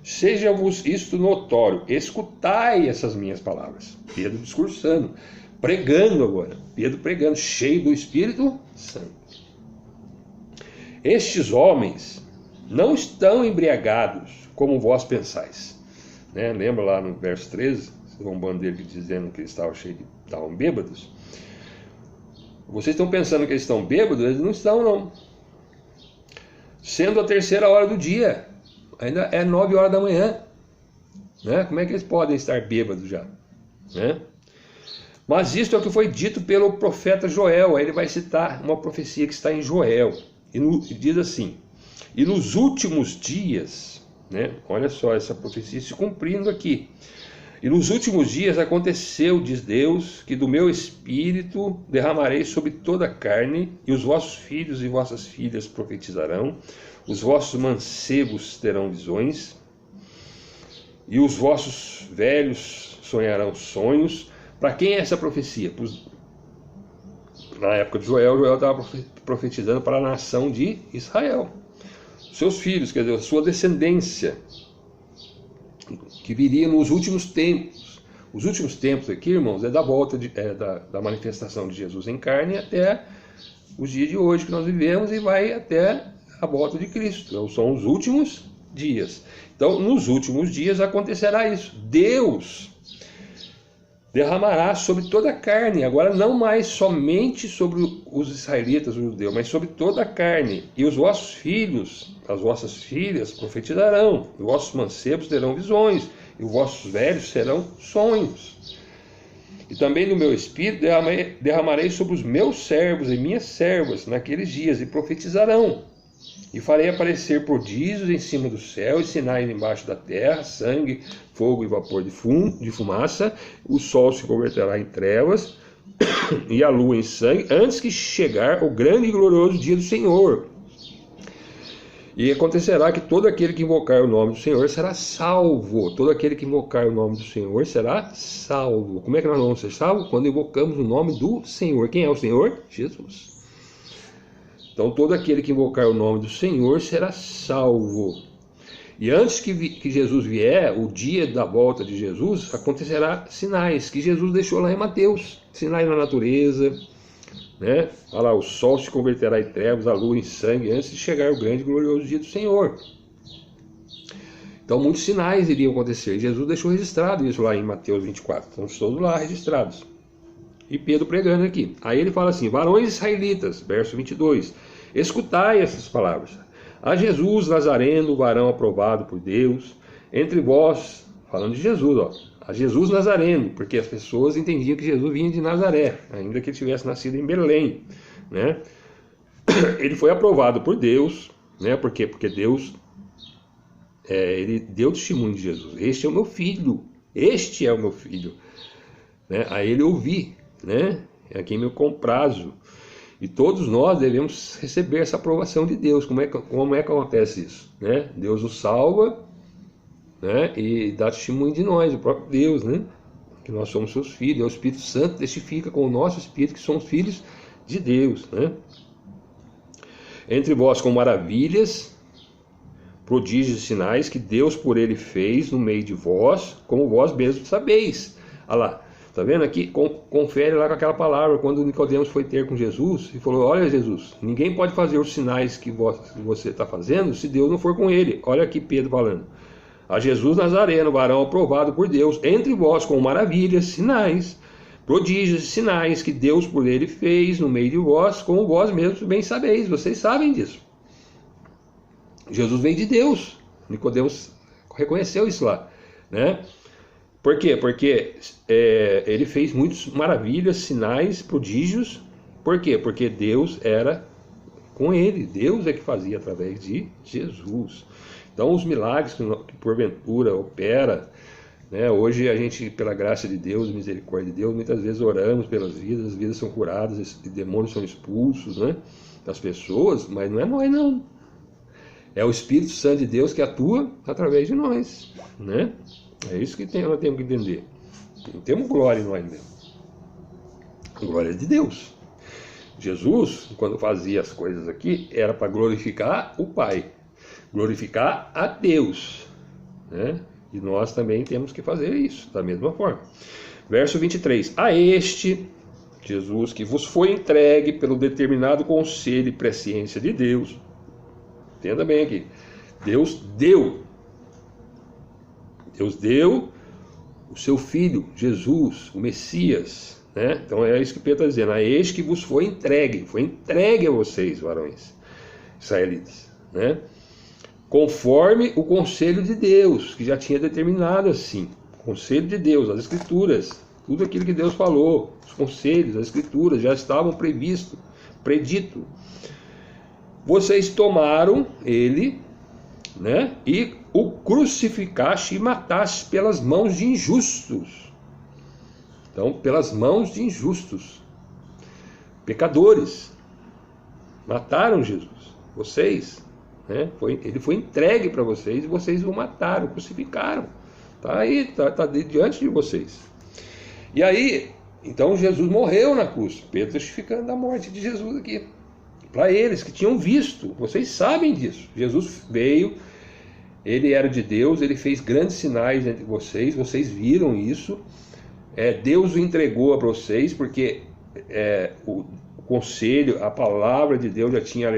Seja-vos isto notório, escutai essas minhas palavras. Pedro discursando, pregando agora. Pedro pregando, cheio do Espírito Santo. Estes homens não estão embriagados, como vós pensais. Né? Lembra lá no verso 13, zombando dele dizendo que eles estavam bêbados? Vocês estão pensando que eles estão bêbados? Eles não estão, não. Sendo a 3ª hora do dia, ainda é 9 horas da manhã, né? Como é que eles podem estar bêbados já? né? Mas isto é o que foi dito pelo profeta Joel. Aí ele vai citar uma profecia que está em Joel. E diz assim: e nos últimos dias, né? Olha só essa profecia se cumprindo aqui. E nos últimos dias aconteceu, diz Deus, que do meu espírito derramarei sobre toda a carne, e os vossos filhos e vossas filhas profetizarão, os vossos mancebos terão visões, e os vossos velhos sonharão sonhos. Para quem é essa profecia? Na época de Joel estava profetizando para a nação de Israel. Seus filhos, quer dizer, a sua descendência, que viria nos últimos tempos. Os últimos tempos aqui, irmãos, é da volta da manifestação de Jesus em carne até os dias de hoje que nós vivemos, e vai até a volta de Cristo. Então, são os últimos dias. Então, nos últimos dias acontecerá isso. Deus derramará sobre toda a carne, agora não mais somente sobre os israelitas, os judeus, mas sobre toda a carne. E os vossos filhos, as vossas filhas profetizarão, os vossos mancebos terão visões, e os vossos velhos serão sonhos. E também do meu espírito derramarei sobre os meus servos e minhas servas naqueles dias, e profetizarão. E farei aparecer prodígios em cima do céu e sinais embaixo da terra, sangue, fogo e vapor de fumaça. O sol se converterá em trevas e a lua em sangue, antes que chegar o grande e glorioso dia do Senhor. E acontecerá que todo aquele que invocar o nome do Senhor será salvo. Todo aquele que invocar o nome do Senhor será salvo. Como é que nós vamos ser salvos? Quando invocamos o nome do Senhor. Quem é o Senhor? Jesus. Então todo aquele que invocar o nome do Senhor será salvo. E antes que Jesus vier, o dia da volta de Jesus, acontecerá sinais que Jesus deixou lá em Mateus. Sinais na natureza, né? Olha lá, o sol se converterá em trevas, a lua em sangue, antes de chegar o grande e glorioso dia do Senhor. Então muitos sinais iriam acontecer. Jesus deixou registrado isso lá em Mateus 24. Estão todos lá registrados. E Pedro pregando aqui. Aí ele fala assim: varões israelitas, verso 22, escutai essas palavras. A Jesus Nazareno, varão aprovado por Deus, entre vós, falando de Jesus, ó, a Jesus Nazareno, porque as pessoas entendiam que Jesus vinha de Nazaré, ainda que ele tivesse nascido em Belém, né? Ele foi aprovado por Deus, né? Por quê? Porque Deus, ele deu testemunho de Jesus. Este é o meu filho, este é o meu filho, né? A ele ouvi, né? É a quem me comprazo. E todos nós devemos receber essa aprovação de Deus. Como é que acontece isso, né? Deus nos salva, né? E dá testemunho de nós, o próprio Deus, né? Que nós somos seus filhos. É o Espírito Santo testifica com o nosso espírito que somos filhos de Deus, né? Entre vós com maravilhas, prodígios e sinais que Deus por ele fez no meio de vós, como vós mesmos sabeis. Olha lá. Está vendo aqui? Confere lá com aquela palavra, quando Nicodemos foi ter com Jesus e falou: olha Jesus, ninguém pode fazer os sinais que você está fazendo se Deus não for com ele. Olha aqui Pedro falando: a Jesus Nazareno, varão aprovado por Deus, entre vós com maravilhas, sinais, prodígios e sinais que Deus por ele fez no meio de vós, como vós mesmos bem sabeis. Vocês sabem disso. Jesus veio de Deus. Nicodemos reconheceu isso lá, né? Por quê? Porque ele fez muitas maravilhas, sinais, prodígios. Por quê? Porque Deus era com ele. Deus é que fazia através de Jesus. Então os milagres que porventura opera, né? Hoje a gente, pela graça de Deus, misericórdia de Deus, muitas vezes oramos pelas vidas, as vidas são curadas, os demônios são expulsos, né, das pessoas, mas não é nós não. É o Espírito Santo de Deus que atua através de nós, né? É isso que nós temos que entender. Não temos glória em nós mesmos. A glória é de Deus. Jesus, quando fazia as coisas aqui, era para glorificar o Pai, glorificar a Deus, né? E nós também temos que fazer isso, da mesma forma. Verso 23. A este, Jesus, que vos foi entregue pelo determinado conselho e presciência de Deus. Entenda bem aqui. Deus deu o seu Filho, Jesus, o Messias, né? Então é isso que Pedro está dizendo. A este que vos foi entregue a vocês, varões israelitas, né? Conforme o conselho de Deus, que já tinha determinado assim. O conselho de Deus, as Escrituras, Tudo aquilo que Deus falou, os conselhos, as escrituras já estavam predito. Vocês tomaram ele, né, e o crucificaste e mataste pelas mãos de injustos. Então, pelas mãos de injustos, pecadores, mataram Jesus. Vocês, né, ele foi entregue para vocês e vocês o mataram, crucificaram. Está aí, está diante de vocês. E aí, então Jesus morreu na cruz. Pedro testificando da morte de Jesus aqui. Para eles que tinham visto, vocês sabem disso. Jesus veio, ele era de Deus, ele fez grandes sinais entre vocês, vocês viram isso. Deus o entregou a vocês, porque o conselho, a palavra de Deus já tinha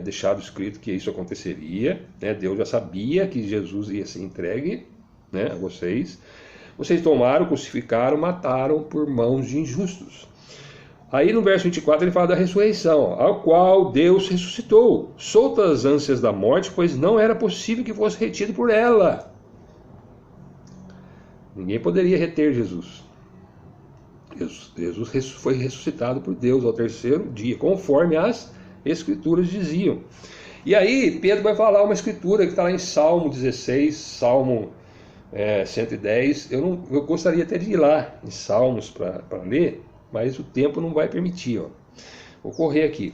deixado escrito que isso aconteceria, né? Deus já sabia que Jesus ia ser entregue, né, a vocês. Vocês tomaram, crucificaram, mataram por mãos de injustos. Aí no verso 24 ele fala da ressurreição, ao qual Deus ressuscitou, soltas as ânsias da morte, pois não era possível que fosse retido por ela. Ninguém poderia reter Jesus. Jesus foi ressuscitado por Deus ao terceiro dia, conforme as escrituras diziam. E aí Pedro vai falar uma escritura que está lá em Salmo 16, Salmo 110. Eu gostaria até de ir lá em Salmos para ler, mas o tempo não vai permitir. Vou correr aqui.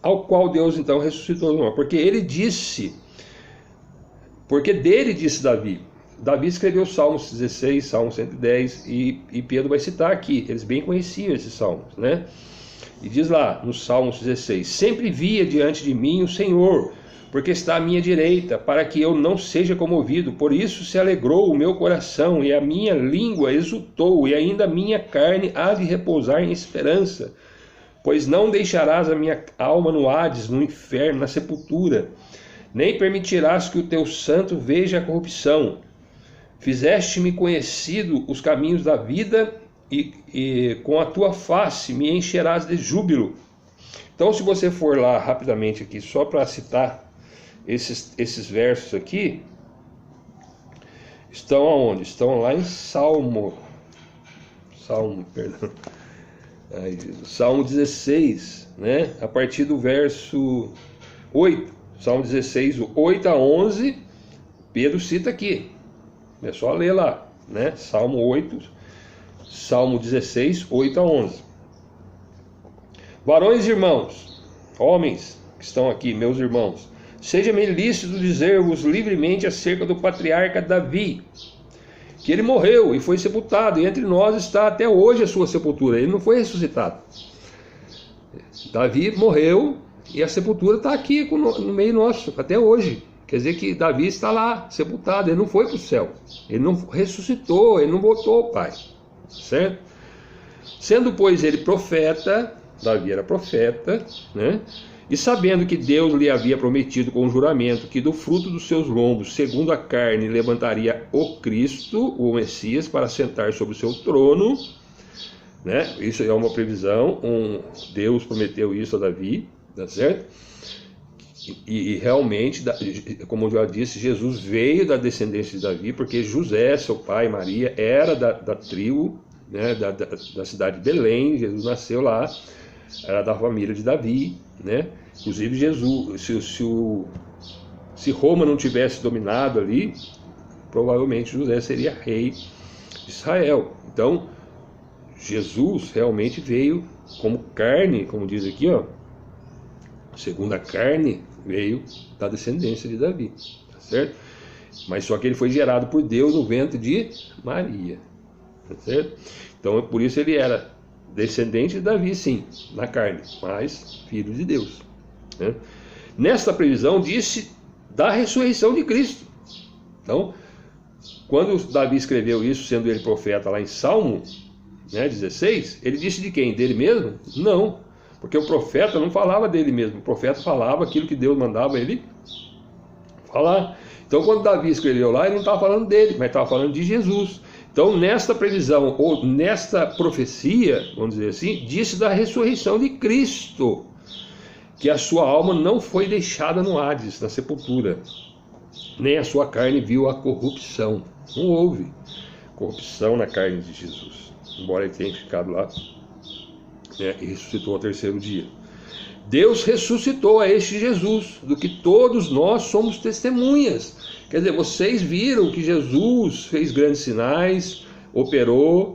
Ao qual Deus então ressuscitou, porque dele disse Davi. Davi escreveu Salmos 16, Salmo 110 e Pedro vai citar aqui. Eles bem conheciam esses salmos, né? E diz lá no Salmo 16: sempre via diante de mim o Senhor, porque está à minha direita, para que eu não seja comovido. Por isso se alegrou o meu coração, e a minha língua exultou, e ainda a minha carne há de repousar em esperança. Pois não deixarás a minha alma no Hades, no inferno, na sepultura, nem permitirás que o teu santo veja a corrupção. Fizeste-me conhecido os caminhos da vida, e com a tua face me encherás de júbilo. Então, se você for lá rapidamente aqui, só para citar esses versos aqui, estão aonde? Estão lá em Salmo 16, né? A partir do verso 8, Salmo 16, 8 a 11, Pedro cita aqui, é só ler lá, né? Salmo 16, 8 a 11. Varões e irmãos, homens que estão aqui, meus irmãos, seja-me lícito dizer-vos livremente acerca do patriarca Davi, que ele morreu e foi sepultado, e entre nós está até hoje a sua sepultura. Ele não foi ressuscitado. Davi morreu e a sepultura está aqui no meio nosso, até hoje. Quer dizer que Davi está lá, sepultado, ele não foi para o céu, ele não ressuscitou, ele não voltou ao Pai, certo? Sendo, pois, ele profeta, Davi era profeta, né? E sabendo que Deus lhe havia prometido com juramento que do fruto dos seus lombos, segundo a carne, levantaria o Cristo, o Messias, para sentar sobre o seu trono, né? Isso é uma previsão, Deus prometeu isso a Davi, tá certo? E realmente, como eu já disse, Jesus veio da descendência de Davi, porque José, seu pai, Maria, era da tribo, né, da cidade de Belém. Jesus nasceu lá, era da família de Davi, né? Inclusive Jesus, se Roma não tivesse dominado ali, provavelmente José seria rei de Israel. Então Jesus realmente veio como carne, como diz aqui, segundo a carne, veio da descendência de Davi, tá certo? Mas só que ele foi gerado por Deus no ventre de Maria, tá certo? Então por isso ele era descendente de Davi, sim, na carne, mas filho de Deus, né? Nesta previsão disse da ressurreição de Cristo. Então, quando Davi escreveu isso, sendo ele profeta lá em Salmo, né, 16, ele disse de quem? Dele mesmo? Não. Porque o profeta não falava dele mesmo, o profeta falava aquilo que Deus mandava ele falar. Então quando Davi escreveu lá, ele não estava falando dele, mas estava falando de Jesus. Então nesta previsão, ou nesta profecia, vamos dizer assim, disse da ressurreição de Cristo, que a sua alma não foi deixada no Hades, na sepultura, nem a sua carne viu a corrupção. Não houve. corrupção na carne de Jesus, embora ele tenha ficado lá, né, e ressuscitou ao terceiro dia. Deus ressuscitou a este Jesus, do que todos nós somos testemunhas. Quer dizer, vocês viram que Jesus fez grandes sinais,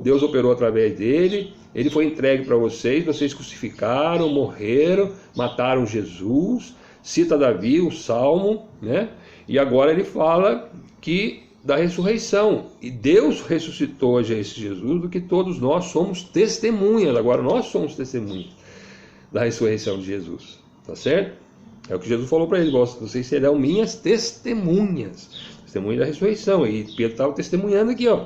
Deus operou através dele, ele foi entregue para vocês, vocês crucificaram, morreram, mataram Jesus, cita Davi, o Salmo, né? E agora ele fala que da ressurreição, e Deus ressuscitou a esse Jesus, do que todos nós somos testemunhas. Agora nós somos testemunhas da ressurreição de Jesus, tá certo? É o que Jesus falou para ele: vocês serão minhas testemunhas, testemunhas da ressurreição. E Pedro estava testemunhando aqui, ó.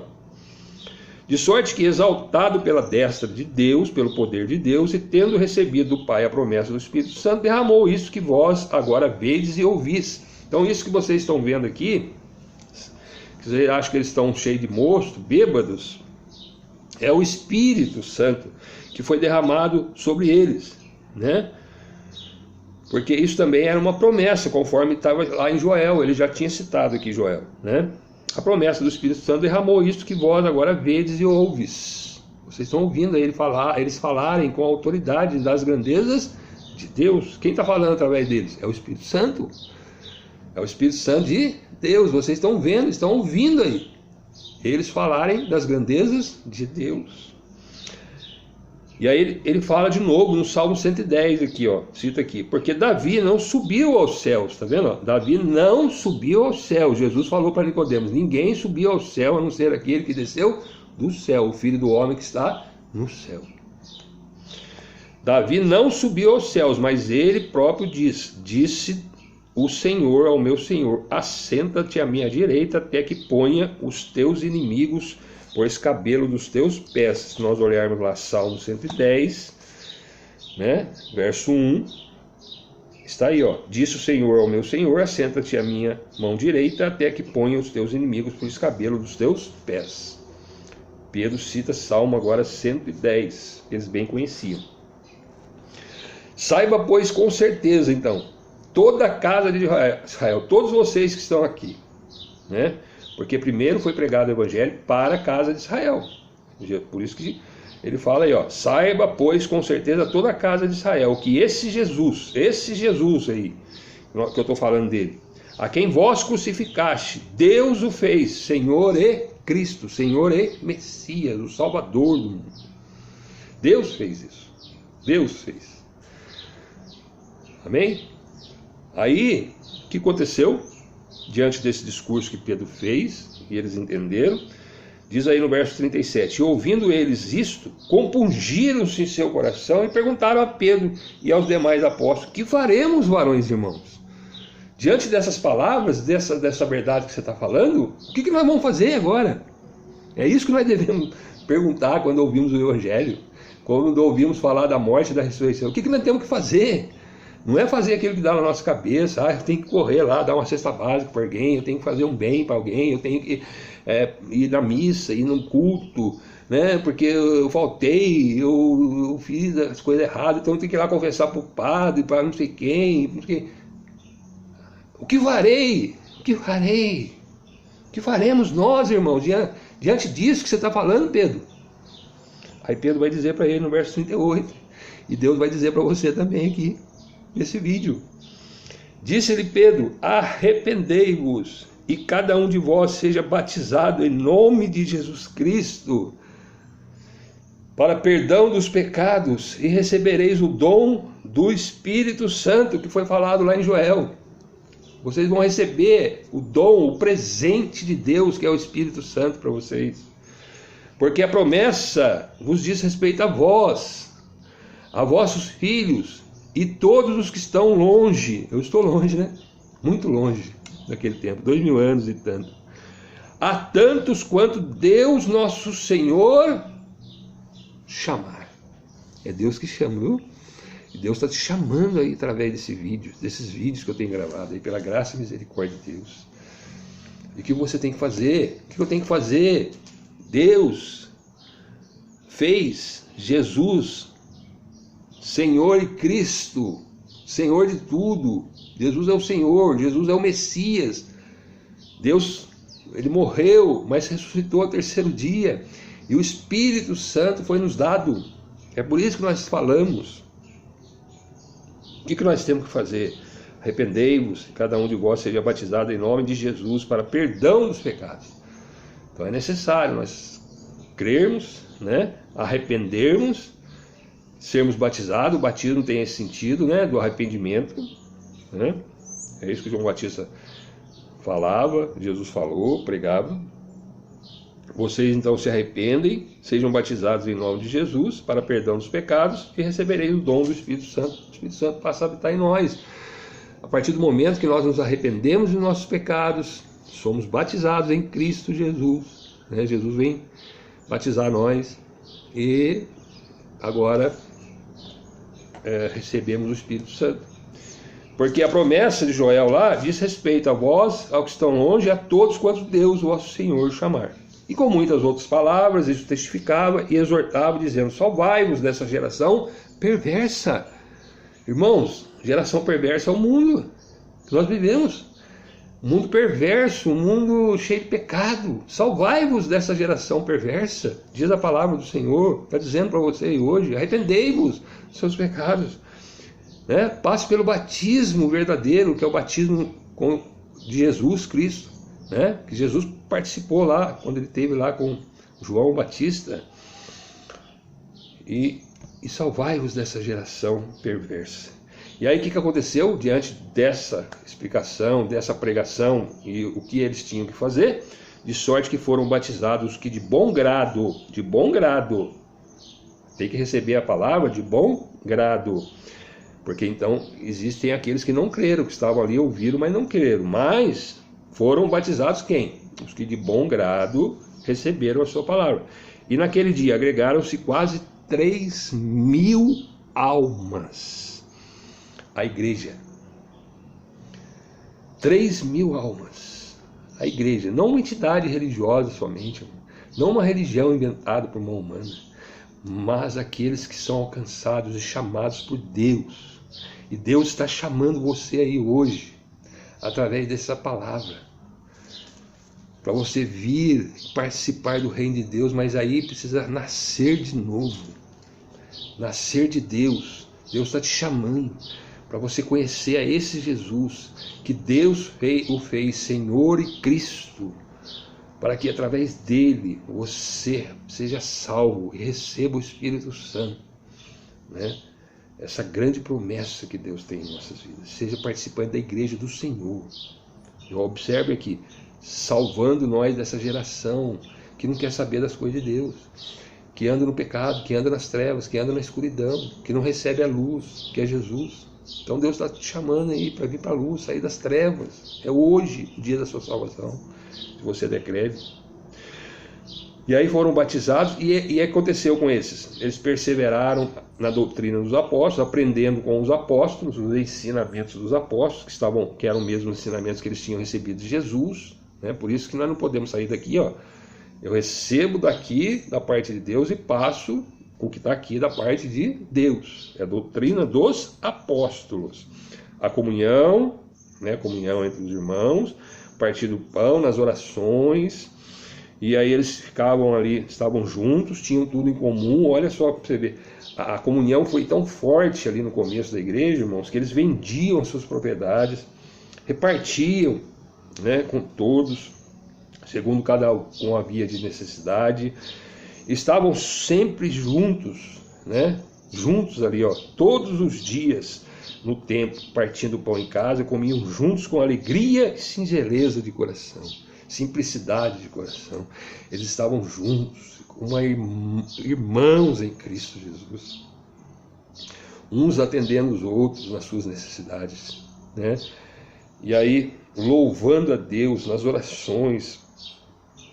De sorte que, exaltado pela destra de Deus, pelo poder de Deus, e tendo recebido do Pai a promessa do Espírito Santo, derramou isso que vós agora vedes e ouvis. Então isso que vocês estão vendo aqui, que vocês acham que eles estão cheios de mosto, bêbados, é o Espírito Santo que foi derramado sobre eles, né? Porque isso também era uma promessa, conforme estava lá em Joel. Ele já tinha citado aqui Joel, né? A promessa do Espírito Santo derramou isso que vós agora vedes e ouves. Vocês estão ouvindo eles falarem com a autoridade das grandezas de Deus. Quem está falando através deles? É o Espírito Santo. É o Espírito Santo de Deus. Vocês estão vendo, estão ouvindo aí eles falarem das grandezas de Deus. E aí ele fala de novo no Salmo 110 aqui, ó, cita aqui: porque Davi não subiu aos céus, tá vendo? Ó? Davi não subiu aos céus. Jesus falou para Nicodemos: ninguém subiu ao céu a não ser aquele que desceu do céu, o Filho do homem que está no céu. Davi não subiu aos céus, mas ele próprio disse o Senhor ao meu Senhor: assenta-te à minha direita até que ponha os teus inimigos por escabelo dos teus pés. Se nós olharmos lá Salmo 110, né, verso 1, está aí, ó: disse o Senhor ao meu Senhor: assenta-te à minha mão direita até que ponha os teus inimigos por escabelo dos teus pés. Pedro cita Salmo agora 110, que eles bem conheciam. Saiba, pois, com certeza, então, toda a casa de Israel, todos vocês que estão aqui, né? Porque primeiro foi pregado o evangelho para a casa de Israel. Por isso que ele fala aí, ó: saiba, pois, com certeza toda a casa de Israel, que esse Jesus aí, que eu estou falando dele, a quem vós crucificaste, Deus o fez Senhor e Cristo, Senhor e Messias, o Salvador do mundo. Deus fez isso. Deus fez. Amém? Aí, o que aconteceu? Diante desse discurso que Pedro fez, e eles entenderam, diz aí no verso 37, ouvindo eles isto, compungiram-se em seu coração e perguntaram a Pedro e aos demais apóstolos: que faremos, varões e irmãos? Diante dessas palavras, dessa verdade que você está falando, o que nós vamos fazer agora? É isso que nós devemos perguntar quando ouvimos o evangelho, quando ouvimos falar da morte e da ressurreição. O que nós temos que fazer? Não é fazer aquilo que dá na nossa cabeça: eu tenho que correr lá, dar uma cesta básica para alguém, eu tenho que fazer um bem para alguém, eu tenho que ir na missa, ir num culto, né? Porque eu faltei, eu fiz as coisas erradas, então eu tenho que ir lá confessar para o padre, para não sei quem. Porque... O que farei? O que farei? O que faremos nós, irmãos, diante disso que você está falando, Pedro? Aí Pedro vai dizer para ele no verso 38, e Deus vai dizer para você também aqui, nesse vídeo: disse-lhe Pedro: arrependei-vos e cada um de vós seja batizado em nome de Jesus Cristo para perdão dos pecados, e recebereis o dom do Espírito Santo, que foi falado lá em Joel. Vocês vão receber o dom, o presente de Deus, que é o Espírito Santo, para vocês. Porque a promessa vos diz respeito a vós, a vossos filhos e todos os que estão longe. Eu estou longe, né? Muito longe daquele tempo, 2000 anos e tanto. A tantos quanto Deus nosso Senhor chamar. É Deus que chama, viu? E Deus está te chamando aí através desses vídeos que eu tenho gravado aí, pela graça e misericórdia de Deus. E o que você tem que fazer? O que eu tenho que fazer? Deus fez Jesus Senhor e Cristo, Senhor de tudo. Jesus é o Senhor, Jesus é o Messias. Deus ele morreu, mas ressuscitou ao terceiro dia, e o Espírito Santo foi nos dado. É por isso que nós falamos. O que nós temos que fazer? Arrependei-vos, cada um de vós seja batizado em nome de Jesus para perdão dos pecados. Então é necessário nós crermos, né? Arrependermos, sermos batizados. O batismo tem esse sentido, né? Do arrependimento, né? É isso que João Batista falava, Jesus falou, pregava. Vocês então se arrependem, sejam batizados em nome de Jesus para perdão dos pecados e recebereis o dom do Espírito Santo. O Espírito Santo passa a habitar em nós. A partir do momento que nós nos arrependemos de nossos pecados, somos batizados em Cristo Jesus, né? Jesus vem batizar nós e agora recebemos o Espírito Santo. Porque a promessa de Joel lá diz respeito a vós, ao que estão longe, a todos quantos Deus, vosso Senhor, chamar. E com muitas outras palavras, isso testificava e exortava, dizendo: salvai-vos dessa geração perversa. Irmãos, geração perversa é o mundo que nós vivemos. Um mundo perverso, um mundo cheio de pecado. Salvai-vos dessa geração perversa, diz a palavra do Senhor. Está dizendo para você hoje: arrependei-vos dos seus pecados. Né? Passe pelo batismo verdadeiro, que é o batismo de Jesus Cristo. Né? Que Jesus participou lá, quando ele esteve lá com João Batista. E salvai-vos dessa geração perversa. E aí o que aconteceu diante dessa explicação, dessa pregação e o que eles tinham que fazer? De sorte que foram batizados que de bom grado, tem que receber a palavra de bom grado. Porque então existem aqueles que não creram, que estavam ali, ouviram, mas não creram. Mas foram batizados quem? Os que de bom grado receberam a sua palavra. E naquele dia agregaram-se quase 3.000 almas à igreja. 3.000 almas à igreja. Não uma entidade religiosa somente, não uma religião inventada por mão humana, mas aqueles que são alcançados e chamados por Deus. E Deus está chamando você aí hoje, através dessa palavra, para você vir participar do reino de Deus, mas aí precisa nascer de novo, nascer de Deus. Deus está te chamando para você conhecer a esse Jesus, que Deus o fez Senhor e Cristo, para que através dele você seja salvo e receba o Espírito Santo, né? Essa grande promessa que Deus tem em nossas vidas. Seja participante da igreja do Senhor. Eu observe aqui, salvando nós dessa geração que não quer saber das coisas de Deus, que anda no pecado, que anda nas trevas, que anda na escuridão, que não recebe a luz, que é Jesus. Então Deus está te chamando aí para vir para a luz, sair das trevas. É hoje o dia da sua salvação, se você der crédito. E aí foram batizados, e aconteceu com esses. Eles perseveraram na doutrina dos apóstolos, aprendendo com os apóstolos, os ensinamentos dos apóstolos, que eram os mesmos ensinamentos que eles tinham recebido de Jesus. Né? Por isso que nós não podemos sair daqui, ó. Eu recebo daqui, da parte de Deus, e passo o que está aqui da parte de Deus. É a doutrina dos apóstolos. A comunhão, né? Comunhão entre os irmãos, partir do pão, nas orações. E aí eles ficavam ali, estavam juntos, tinham tudo em comum. Olha só para você ver, a comunhão foi tão forte ali no começo da igreja, irmãos, que eles vendiam suas propriedades, repartiam, né, com todos, segundo cada um havia de necessidade. Estavam sempre juntos, né, juntos ali, ó, todos os dias no templo, partindo o pão em casa, comiam juntos com alegria e singeleza de coração. Simplicidade de coração. Eles estavam juntos, como irmãos em Cristo Jesus, uns atendendo os outros nas suas necessidades, né? E aí louvando a Deus nas orações,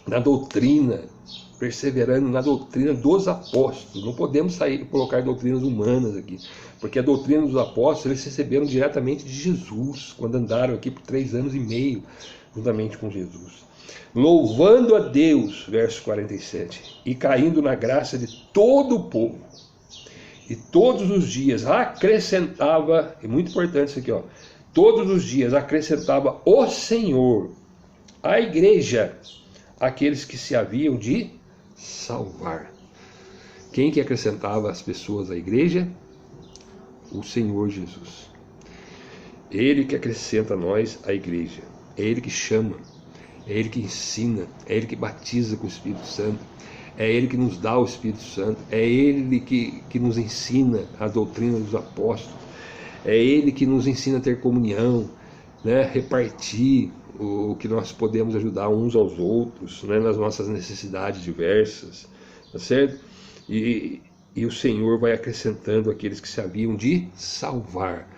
na doutrina, perseverando na doutrina dos apóstolos. Não podemos sair e colocar doutrinas humanas aqui, porque a doutrina dos apóstolos eles receberam diretamente de Jesus, quando andaram aqui por 3 anos e meio juntamente com Jesus, louvando a Deus, verso 47, e caindo na graça de todo o povo, e todos os dias acrescentava, é muito importante isso aqui, ó, todos os dias acrescentava o Senhor a igreja aqueles que se haviam de salvar. Quem que acrescentava as pessoas à igreja? O Senhor Jesus. Ele que acrescenta a nós a igreja. É Ele que chama, é Ele que ensina, é Ele que batiza com o Espírito Santo, é Ele que nos dá o Espírito Santo, é Ele que nos ensina a doutrina dos apóstolos, é Ele que nos ensina a ter comunhão, né? Repartir o que nós podemos ajudar uns aos outros, né? Nas nossas necessidades diversas, tá certo? E o Senhor vai acrescentando aqueles que se haviam de salvar.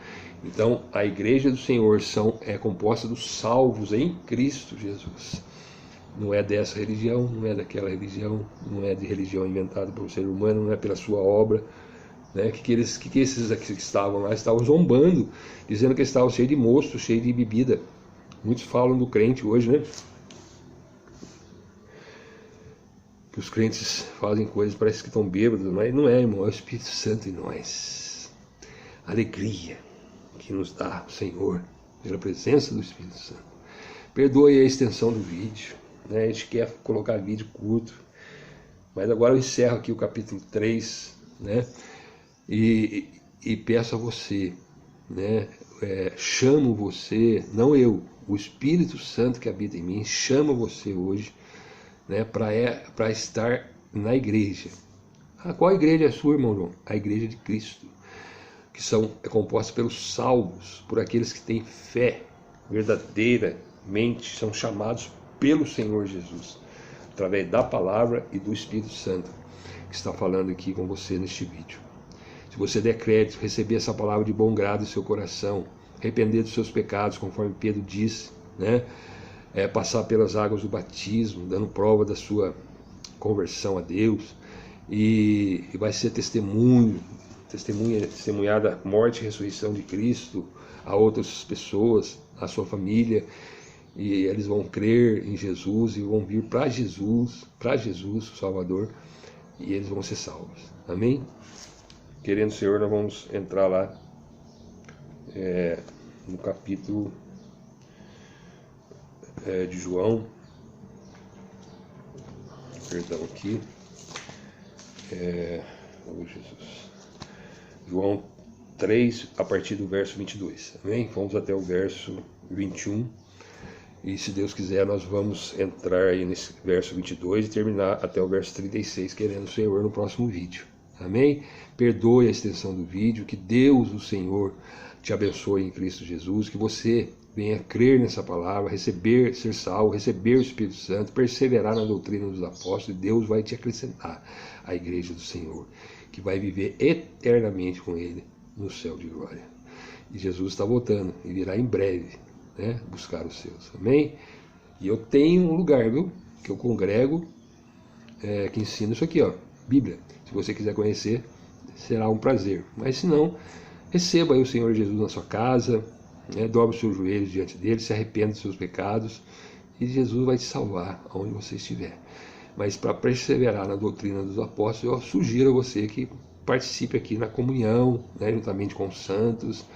Então, a igreja do Senhor é composta dos salvos em Cristo Jesus. Não é dessa religião, não é daquela religião, não é de religião inventada pelo ser humano, não é pela sua obra. Né? Que esses aqui que estavam lá estavam zombando, dizendo que estavam cheios de mosto, cheios de bebida. Muitos falam do crente hoje, né? Que os crentes fazem coisas, parece que estão bêbados, mas não é, irmão, é o Espírito Santo em nós. Alegria que nos dá o Senhor, pela presença do Espírito Santo. Perdoe a extensão do vídeo, né? A gente quer colocar vídeo curto, mas agora eu encerro aqui o capítulo 3, né? E peço a você, né? Chamo você, não eu, o Espírito Santo que habita em mim, chama você hoje, né? Para estar na igreja. Qual igreja é a sua, irmão João? A igreja de Cristo, que é composta pelos salvos, por aqueles que têm fé verdadeiramente, são chamados pelo Senhor Jesus, através da palavra e do Espírito Santo, que está falando aqui com você neste vídeo. Se você der crédito, receber essa palavra de bom grado em seu coração, arrepender dos seus pecados, conforme Pedro disse, né? Passar pelas águas do batismo, dando prova da sua conversão a Deus, e vai ser testemunhar da morte e ressurreição de Cristo a outras pessoas, a sua família, e eles vão crer em Jesus e vão vir para Jesus, o Salvador, e eles vão ser salvos. Amém? Querendo o Senhor, nós vamos entrar lá no capítulo de João, perdão aqui, Jesus. João 3, a partir do verso 22, amém? Vamos até o verso 21, e se Deus quiser nós vamos entrar aí nesse verso 22 e terminar até o verso 36, querendo o Senhor, no próximo vídeo, amém? Perdoe a extensão do vídeo, que Deus, o Senhor, te abençoe em Cristo Jesus, que você venha crer nessa palavra, ser salvo, receber o Espírito Santo, perseverar na doutrina dos apóstolos, e Deus vai te acrescentar a igreja do Senhor, que vai viver eternamente com Ele no céu de glória. E Jesus está voltando e virá em breve, né, buscar os seus, amém? E eu tenho um lugar, viu, que eu congrego, que ensina isso aqui, ó, Bíblia. Se você quiser conhecer, será um prazer, mas se não, receba aí o Senhor Jesus na sua casa, né, dobre os seus joelhos diante dele, se arrependa dos seus pecados, e Jesus vai te salvar aonde você estiver. Mas para perseverar na doutrina dos apóstolos, eu sugiro a você que participe aqui na comunhão, né, juntamente com os santos,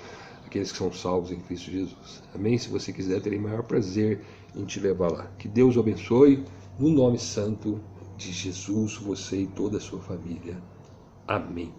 aqueles que são salvos em Cristo Jesus. Amém? Se você quiser, terei maior prazer em te levar lá. Que Deus o abençoe, no nome santo de Jesus, você e toda a sua família. Amém.